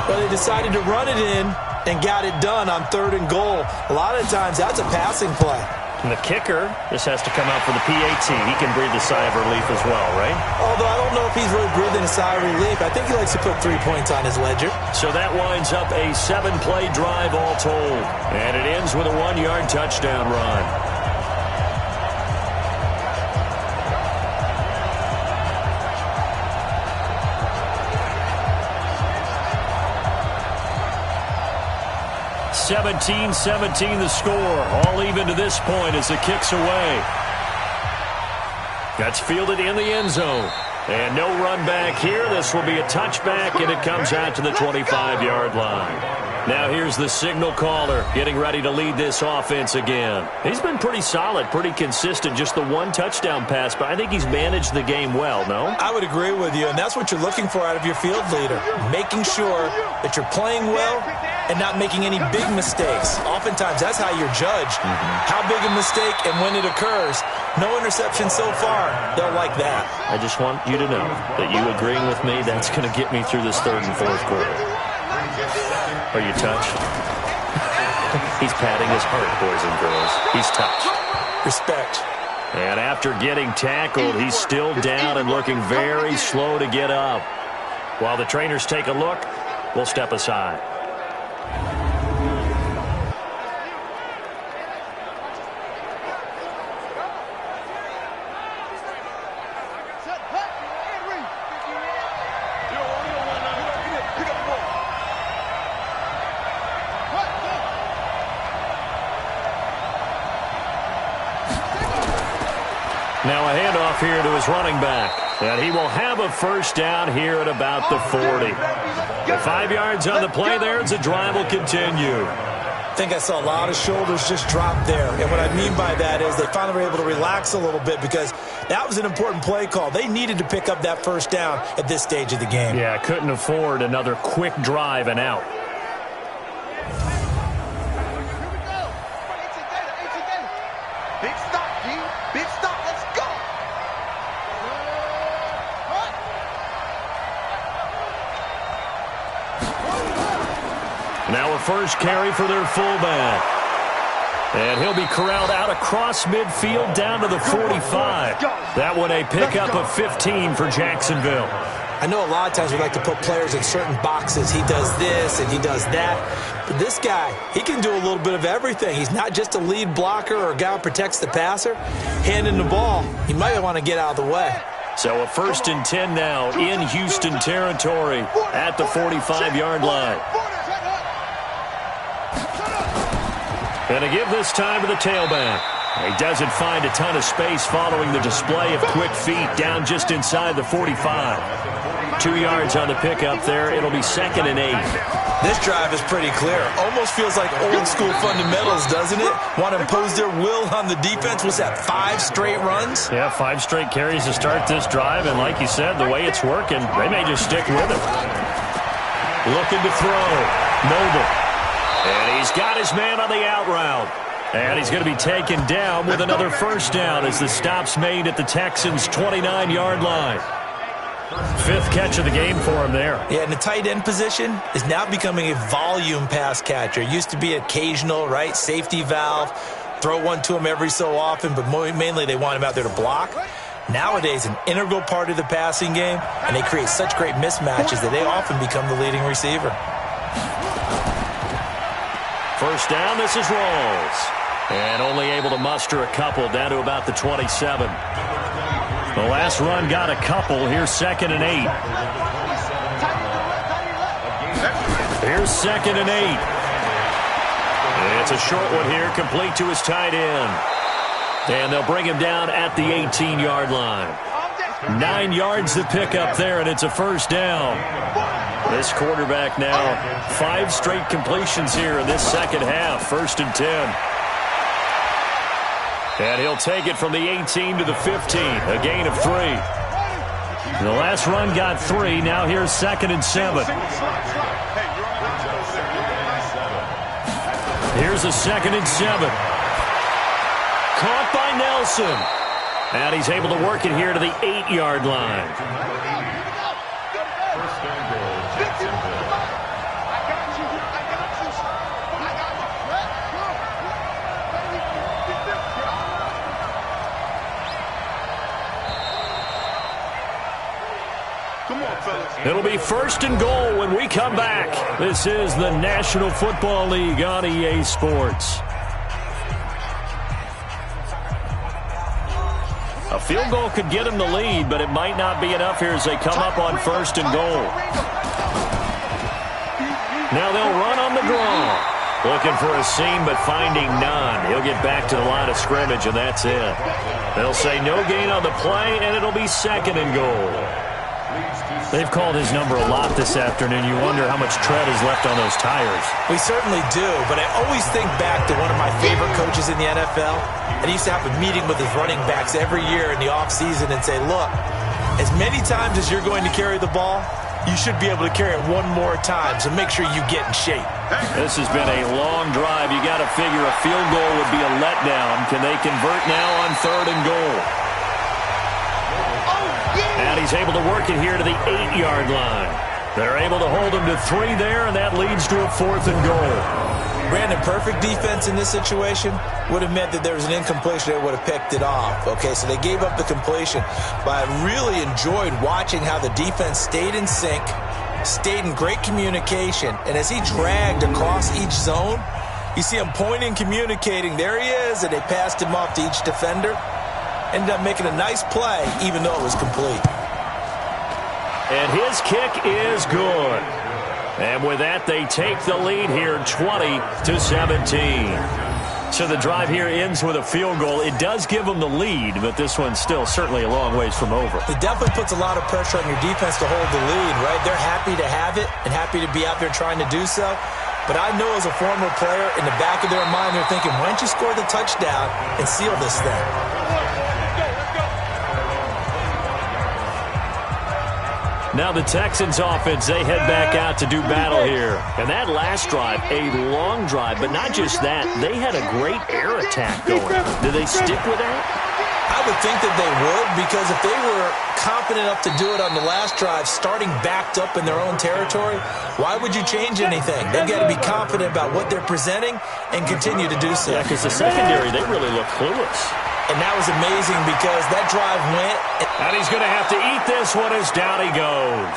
Well, they decided to run it in and got it done on 3rd and goal. A lot of times that's a passing play. And the kicker, this has to come out for the PAT. He can breathe a sigh of relief as well, right? Although I don't know if he's really breathing a sigh of relief. I think he likes to put 3 points on his ledger. So that winds up a 7-play drive all told. And it ends with a 1-yard touchdown run. (17-17) the score. All even to this point as it kicks away. That's fielded in the end zone. And no run back here. This will be a touchback, and it comes out to the 25-yard line. Now here's the signal caller getting ready to lead this offense again. He's been pretty solid, pretty consistent, just the 1 touchdown pass, but I think he's managed the game well, no? I would agree with you, and that's what you're looking for out of your field leader, making sure that you're playing well and not making any big mistakes. Oftentimes, that's how you're judged. How big a mistake and when it occurs. No interception so far. They'll like that. I just want you to know that you agreeing with me, that's going to get me through this 3rd and 4th quarter. Are you touched? He's patting his heart, boys and girls. He's touched. Respect. And after getting tackled, he's still down and looking very slow to get up. While the trainers take a look, we'll step aside. Now a handoff here to his running back. And he will have a first down here at about the 40. The 5 yards on the play there as the drive will continue. I think I saw a lot of shoulders just drop there. And what I mean by that is they finally were able to relax a little bit because that was an important play call. They needed to pick up that first down at this stage of the game. Yeah, couldn't afford another quick drive and out. Big stop, G. Big stop. Let's go. Now a first carry for their fullback. And he'll be corralled out across midfield down to the 45. That one a pickup of 15 for Jacksonville. I know a lot of times we like to put players in certain boxes. He does this and he does that. But this guy, he can do a little bit of everything. He's not just a lead blocker or a guy who protects the passer. Handing the ball, he might want to get out of the way. So a 1st and 10 now in Houston territory at the 45-yard line. And a give this time to the tailback. He doesn't find a ton of space following the display of quick feet down just inside the 45. 2 yards on the pickup there. It'll be 2nd and 8. This drive is pretty clear. Almost feels like old school fundamentals, doesn't it? Want to impose their will on the defense. What's that, 5 straight runs? Yeah, 5 straight carries to start this drive. And like you said, the way it's working, they may just stick with it. Looking to throw. Noble. And he's got his man on the out route. And he's going to be taken down with another first down as the stop's made at the Texans' 29-yard line. 5th catch of the game for him there. Yeah, and the tight end position is now becoming a volume pass catcher. It used to be occasional, right? Safety valve. Throw one to him every so often, but mainly they want him out there to block. Nowadays, an integral part of the passing game, and they create such great mismatches that they often become the leading receiver. First down, this is Rawls. And only able to muster a couple down to about the 27. The last run got a couple. Here's 2nd and 8. Here's 2nd and 8. It's a short one here, complete to his tight end. And they'll bring him down at the 18-yard line. 9 yards to pick up there, and it's a first down. This quarterback now, 5 straight completions here in this second half. 1st and 10. And he'll take it from the 18 to the 15, a gain of 3. The last run got 3. Now here's 2nd and 7. Here's a 2nd and 7. Caught by Nelson. And he's able to work it here to the 8-yard line. It'll be 1st and goal when we come back. This is the National Football League on EA Sports. A field goal could get him the lead, but it might not be enough here as they come up on 1st and goal. Now they'll run on the draw. Looking for a seam, but finding none. He'll get back to the line of scrimmage, and that's it. They'll say no gain on the play, and it'll be 2nd and goal. They've called his number a lot this afternoon. You wonder how much tread is left on those tires. We certainly do, but I always think back to one of my favorite coaches in the NFL. And he used to have a meeting with his running backs every year in the offseason and say, look, as many times as you're going to carry the ball, you should be able to carry it one more time, so make sure you get in shape. This has been a long drive. You got to figure a field goal would be a letdown. Can they convert now on 3rd and goal? And he's able to work it here to the 8-yard line. They're able to hold him to 3 there, and that leads to a 4th and goal. Brandon, perfect defense in this situation would have meant that there was an incompletion. They would have picked it off. Okay, so they gave up the completion. But I really enjoyed watching how the defense stayed in sync, stayed in great communication, and as he dragged across each zone, you see him pointing, communicating. There he is, and they passed him off to each defender. Ended up making a nice play, even though it was complete. And his kick is good. And with that, they take the lead here 20-17. So the drive here ends with a field goal. It does give them the lead, but this one's still certainly a long ways from over. It definitely puts a lot of pressure on your defense to hold the lead, right? They're happy to have it and happy to be out there trying to do so. But I know as a former player, in the back of their mind, they're thinking, why don't you score the touchdown and seal this thing? Now the Texans offense, they head back out to do battle here. And that last drive, a long drive, but not just that. They had a great air attack going. Do they stick with that? I would think that they would, because if they were confident enough to do it on the last drive, starting backed up in their own territory, why would you change anything? They've got to be confident about what they're presenting and continue to do so. Yeah, because the secondary, they really look clueless. And that was amazing because that drive went. And he's going to have to eat this one as down he goes.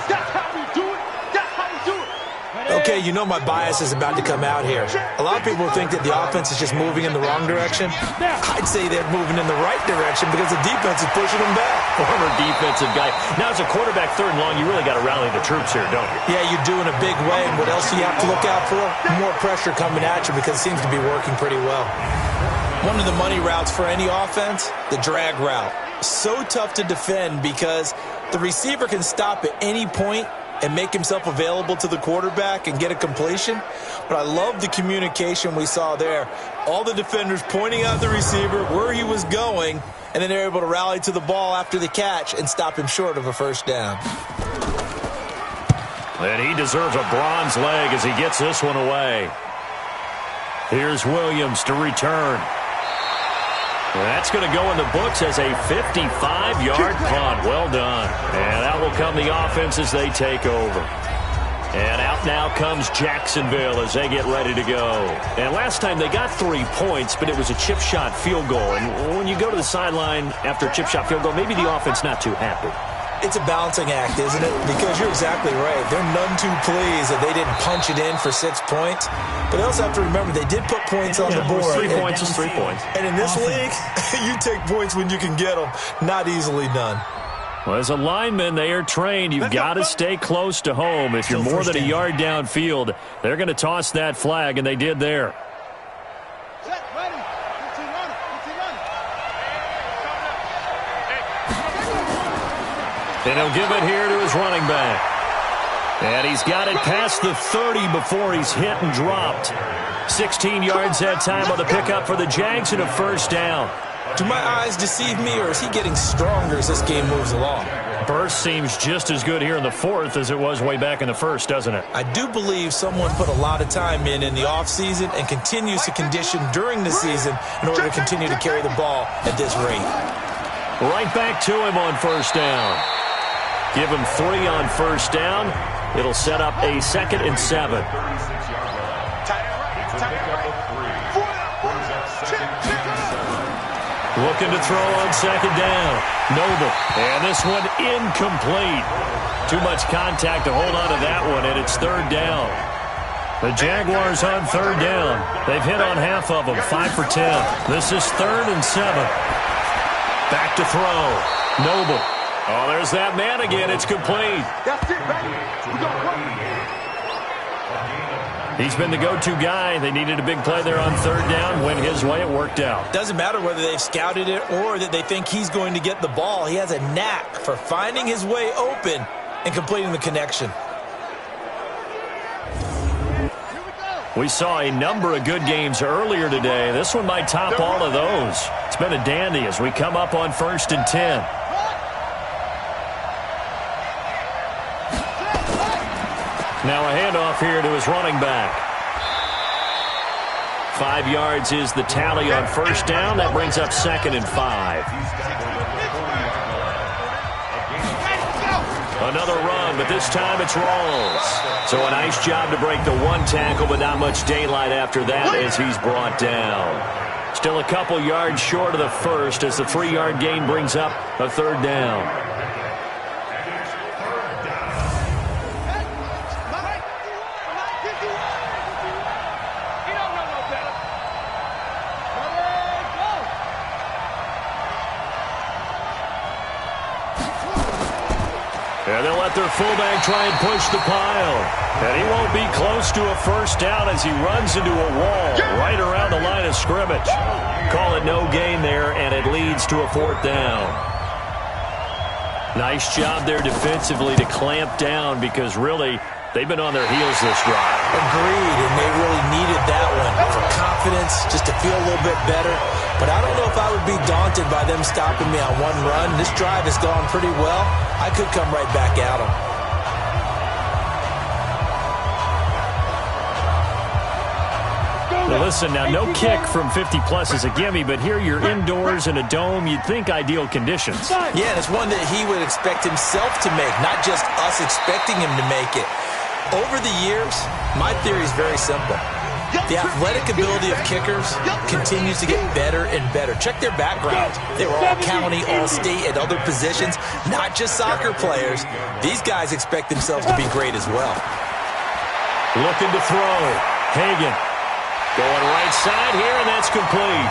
That's how we do it. That's how we do it. Okay, you know my bias is about to come out here. A lot of people think that the offense is just moving in the wrong direction. I'd say they're moving in the right direction because the defense is pushing them back. Former defensive guy. Now, as a quarterback, 3rd and long, you really got to rally the troops here, don't you? Yeah, you do in a big way. And what else do you have to look out for? More pressure coming at you because it seems to be working pretty well. One of the money routes for any offense, the drag route. So tough to defend because the receiver can stop at any point and make himself available to the quarterback and get a completion. But I love the communication we saw there. All the defenders pointing out the receiver, where he was going, and then they're able to rally to the ball after the catch and stop him short of a first down. And he deserves a bronze leg as he gets this one away. Here's Williams to return. That's going to go in the books as a 55-yard punt. Well done. And out will come the offense as they take over. And out now comes Jacksonville as they get ready to go. And last time they got 3 points, but it was a chip shot field goal. And when you go to the sideline after a chip shot field goal, maybe the offense not too happy. It's a balancing act, isn't it? Because you're exactly right. They're none too pleased that they didn't punch it in for 6 points. But they also have to remember they did put points on the board. 3 points is 3 points. And in this league, you take points when you can get them. Not easily done. Well, as a lineman, they are trained. You've got to stay close to home. If you're more than a yard downfield, they're going to toss that flag, and they did there. And he'll give it here to his running back. And he's got it past the 30 before he's hit and dropped. 16 yards that time on the pickup for the Jags and a first down. Do my eyes deceive me, or is he getting stronger as this game moves along? Burst seems just as good here in the 4th as it was way back in the 1st, doesn't it? I do believe someone put a lot of time in the offseason and continues to condition during the season in order to continue to carry the ball at this rate. Right back to him on first down. Give him 3 on first down. It'll set up a 2nd and 7. Looking to throw on 2nd down. Noble. And this one incomplete. Too much contact to hold on to that one, and it's 3rd down. The Jaguars on 3rd down. They've hit on half of them, 5 for 10. This is 3rd and 7. Back to throw. Noble. Oh, there's that man again. It's complete. That's it, baby. We got one. He's been the go-to guy. They needed a big play there on 3rd down. Went his way. It worked out. Doesn't matter whether they've scouted it or that they think he's going to get the ball. He has a knack for finding his way open and completing the connection. We saw a number of good games earlier today. This one might top all of those. It's been a dandy as we come up on 1st and 10. Now a handoff here to his running back. 5 yards is the tally on first down. That brings up 2nd and 5. Another run, but this time it's Rawls. So a nice job to break the 1 tackle, but not much daylight after that as he's brought down. Still a couple yards short of the first as the 3-yard gain brings up a 3rd down. And they'll let their fullback try and push the pile. And he won't be close to a first down as he runs into a wall right around the line of scrimmage. Call it no gain there, and it leads to a 4th down. Nice job there defensively to clamp down because really they've been on their heels this drive. Agreed, and they really needed that one for confidence, just to feel a little bit better. But I don't know if I would be daunted by them stopping me on one run. This drive has gone pretty well. I could come right back at them. Well, listen, now no kick from 50-plus is a gimme, but here you're indoors in a dome. You'd think ideal conditions. Yeah, and it's one that he would expect himself to make, not just us expecting him to make it. Over the years, my theory is very simple. The athletic ability of kickers continues to get better and better. Check their backgrounds. They were all county, all state, at other positions, not just soccer players. These guys expect themselves to be great as well. Looking to throw. Hagan going right side here, and that's complete.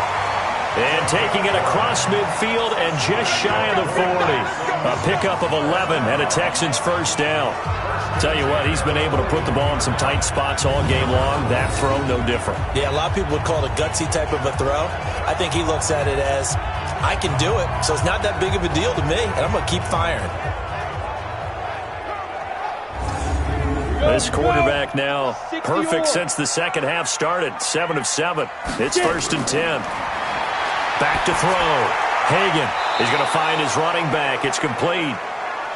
And taking it across midfield and just shy of the 40. A pickup of 11 and a Texans first down. Tell you what, he's been able to put the ball in some tight spots all game long. That throw, no different. Yeah, a lot of people would call it a gutsy type of a throw. I think he looks at it as, I can do it, so it's not that big of a deal to me, and I'm going to keep firing. This quarterback now perfect since the second half started. 7 of 7. It's 1st and 10. Back to throw. Hagan is going to find his running back. It's complete.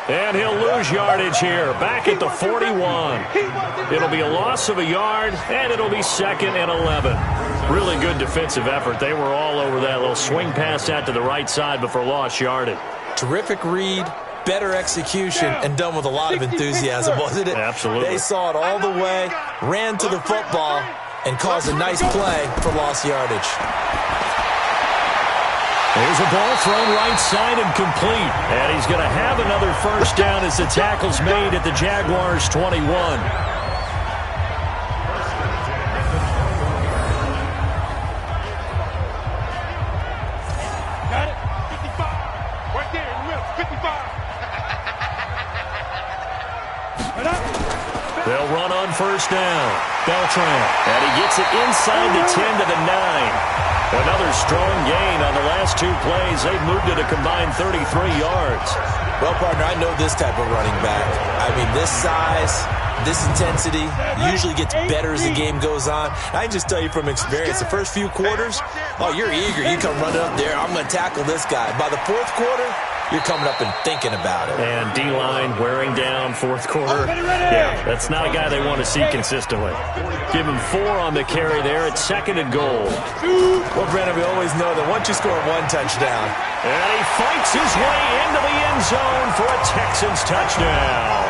And he'll lose yardage here. Back at the 41. It'll be a loss of a yard, and it'll be 2nd and 11. Really good defensive effort. They were all over that little swing pass out to the right side before lost yardage. Terrific read, better execution, and done with a lot of enthusiasm, wasn't it? Absolutely. They saw it all the way, ran to the football, and caused a nice play for lost yardage. There's a ball thrown right side and complete. And he's going to have another first down as the tackle's made at the Jaguars' 21. Got it. 55. Right there in the middle. 55. They'll run on first down. Beltran. And he gets it inside the 10 to the 9. Another strong gain on the last 2 plays. They've moved it a combined 33 yards. Well, partner, I know this type of running back. I mean, this size, this intensity usually gets better as the game goes on. I can just tell you from experience, the first few quarters, oh, you're eager. You come running up there, I'm going to tackle this guy. By the 4th quarter, you're coming up and thinking about it. And D-line wearing down 4th quarter. Yeah, that's not a guy they want to see consistently. Give him 4 on the carry there. It's 2nd and goal. Well, Brandon, we always know that once you score 1 touchdown. And he fights his way into the end zone for a Texans touchdown.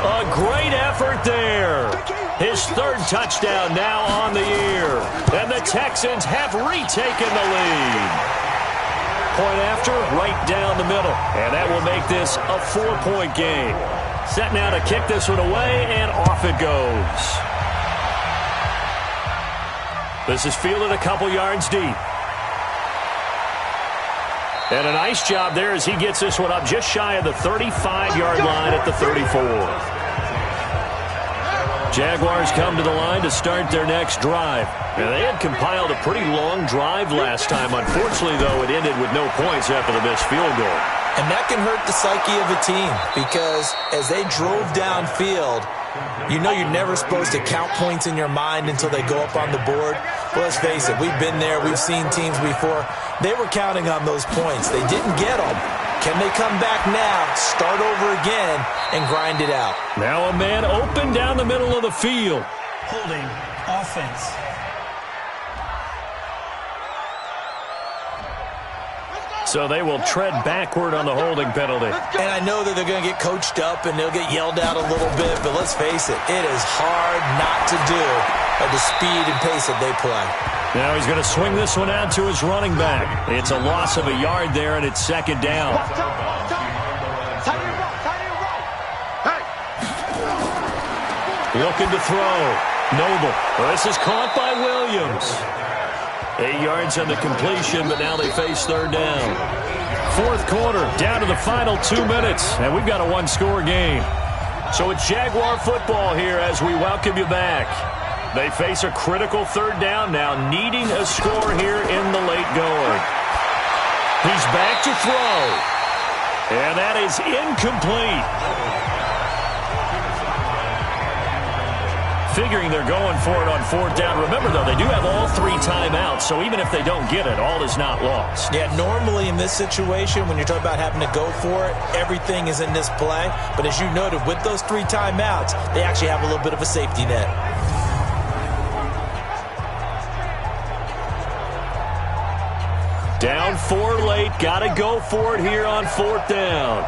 A great effort there. His 3rd touchdown now on the year. And the Texans have retaken the lead. Point after, right down the middle. And that will make this a 4-point game. Set now to kick this one away, and off it goes. This is fielded a couple yards deep. And a nice job there as he gets this one up just shy of the 35-yard line at the 34. Jaguars come to the line to start their next drive. And they had compiled a pretty long drive last time. Unfortunately, though, it ended with no points after the missed field goal. And that can hurt the psyche of a team because as they drove downfield, you know you're never supposed to count points in your mind until they go up on the board. But let's face it, we've been there. We've seen teams before. They were counting on those points. They didn't get them. Can they come back now, start over again, and grind it out? Now a man open down the middle of the field. Holding offense. So they will tread backward on the holding penalty. And I know that they're going to get coached up and they'll get yelled out a little bit, but let's face it, it is hard not to do at the speed and pace that they play. Now he's going to swing this one out to his running back. It's a loss of a yard there, and it's 2nd down. Looking to throw. Noble. This is caught by Williams. 8 yards on the completion, but now they face 3rd down. fourth quarter, down to the final 2 minutes, and we've got a one-score game. So it's Jaguar football here as we welcome you back. They face a critical third down now, needing a score here in the late going. He's back to throw, and that is incomplete. Figuring they're going for it on fourth down. Remember, though, they do have all 3 timeouts, so even if they don't get it, all is not lost. Yeah, normally in this situation, when you're talking about having to go for it, everything is in this play. But as you noted, with those 3 timeouts, they actually have a little bit of a safety net. Down 4 late, got to go for it here on fourth down.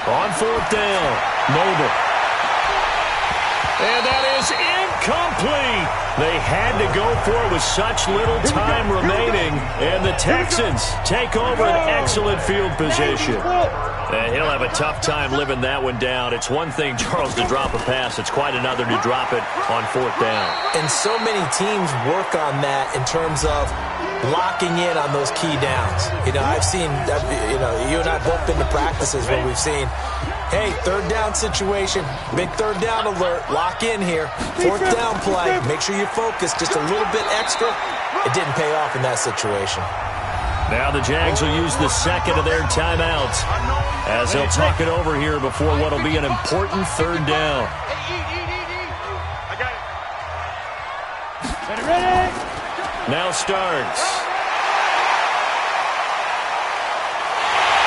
On fourth down, Noble. And that is incomplete. They had to go for it with such little time remaining. And the Texans take over an excellent field position. And he'll have a tough time living that one down. It's one thing, Charles, to drop a pass. It's quite another to drop it on fourth down. And so many teams work on that in terms of locking in on those key downs. You know, I've seen, you and I have both been to practices where we've seen, hey, third down situation, big third down alert, lock in here, fourth down play, make sure you focus just a little bit extra. It didn't pay off in that situation. Now the Jags will use the second of their timeouts as they'll talk it over here before what will be an important third down. I got it. Ready? Now starts.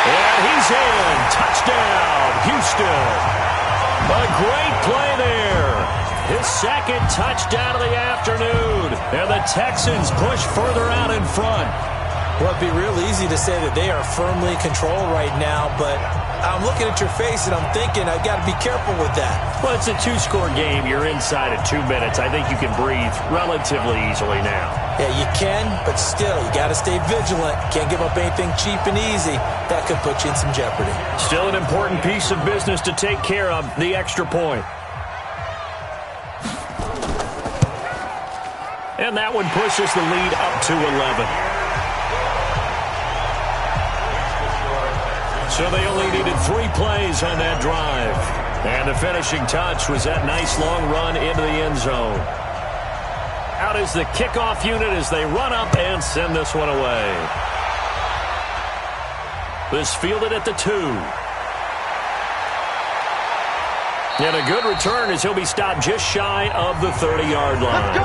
And he's in. Touchdown, Houston. A great play there. His second touchdown of the afternoon. And the Texans push further out in front. Well, it'd be real easy to say that they are firmly in control right now, but I'm looking at your face and I'm thinking I've got to be careful with that. Well, it's a 2-score game. You're inside of 2 minutes. I think you can breathe relatively easily now. Yeah, you can, but still, you got to stay vigilant. Can't give up anything cheap and easy. That could put you in some jeopardy. Still an important piece of business to take care of, the extra point. And that one pushes the lead up to 11. So they only needed 3 plays on that drive. And the finishing touch was that nice long run into the end zone. Out is the kickoff unit as they run up and send this one away. This fielded at the 2. And a good return as he'll be stopped just shy of the 30-yard line.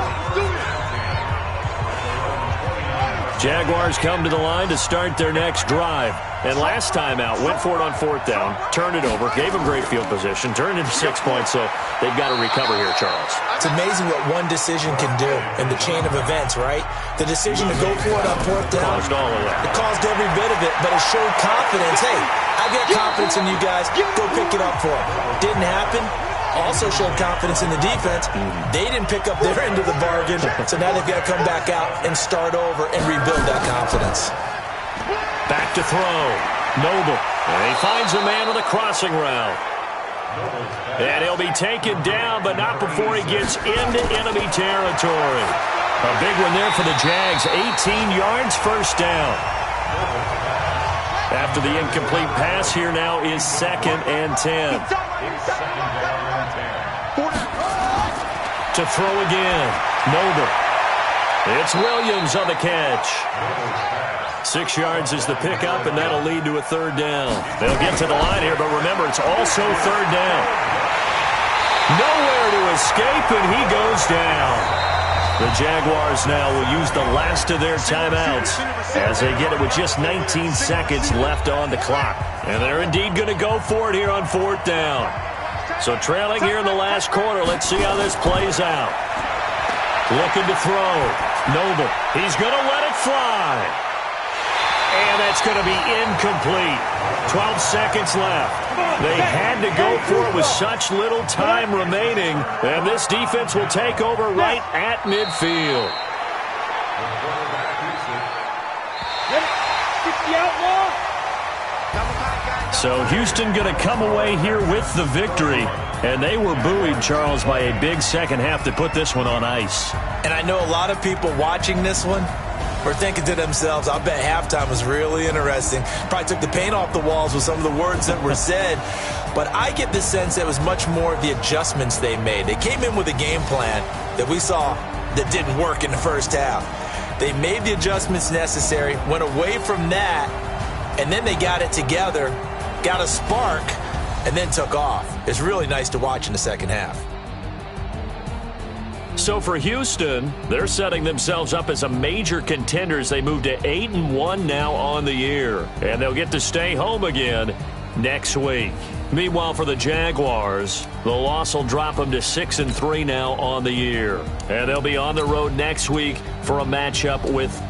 Jaguars come to the line to start their next drive. And last time out, went for it on fourth down, turned it over, gave them great field position, turned into 6 points, so they've got to recover here, Charles. It's amazing what one decision can do in the chain of events, right? The decision to go for it on fourth down. Caused all of that. It caused every bit of it, but it showed confidence. Hey, I've got confidence in you guys. Go pick it up for them. Didn't happen. Also showed confidence in the defense. They didn't pick up their end of the bargain, so now they've got to come back out and start over and rebuild that confidence. Back to throw. Noble. And he finds a man on the crossing route. And he'll be taken down, but not before he gets into enemy territory. A big one there for the Jags. 18 yards, first down. After the incomplete pass, here now is 2nd and 10. To throw again. Noble. It's Williams on the catch. 6 yards is the pickup, and that'll lead to a third down. They'll get to the line here, but remember, it's also third down. Nowhere to escape, and he goes down. The Jaguars now will use the last of their timeouts as they get it with just 19 seconds left on the clock. And they're indeed going to go for it here on fourth down. So trailing here in the last quarter, let's see how this plays out. Looking to throw. Noble. He's going to let it fly. And that's going to be incomplete. 12 seconds left. They had to go for it with such little time remaining. And this defense will take over right at midfield. So Houston going to come away here with the victory. And they were buoyed, Charles, by a big second half to put this one on ice. And I know a lot of people watching this one were thinking to themselves, I bet halftime was really interesting. Probably took the paint off the walls with some of the words that were said. But I get the sense that it was much more of the adjustments they made. They came in with a game plan that we saw that didn't work in the first half. They made the adjustments necessary, went away from that, and then they got it together, got a spark, and then took off. It's really nice to watch in the second half. So for Houston, they're setting themselves up as a major contender as they move to 8-1 now on the year. And they'll get to stay home again next week. Meanwhile, for the Jaguars, the loss will drop them to 6-3 now on the year. And they'll be on the road next week for a matchup with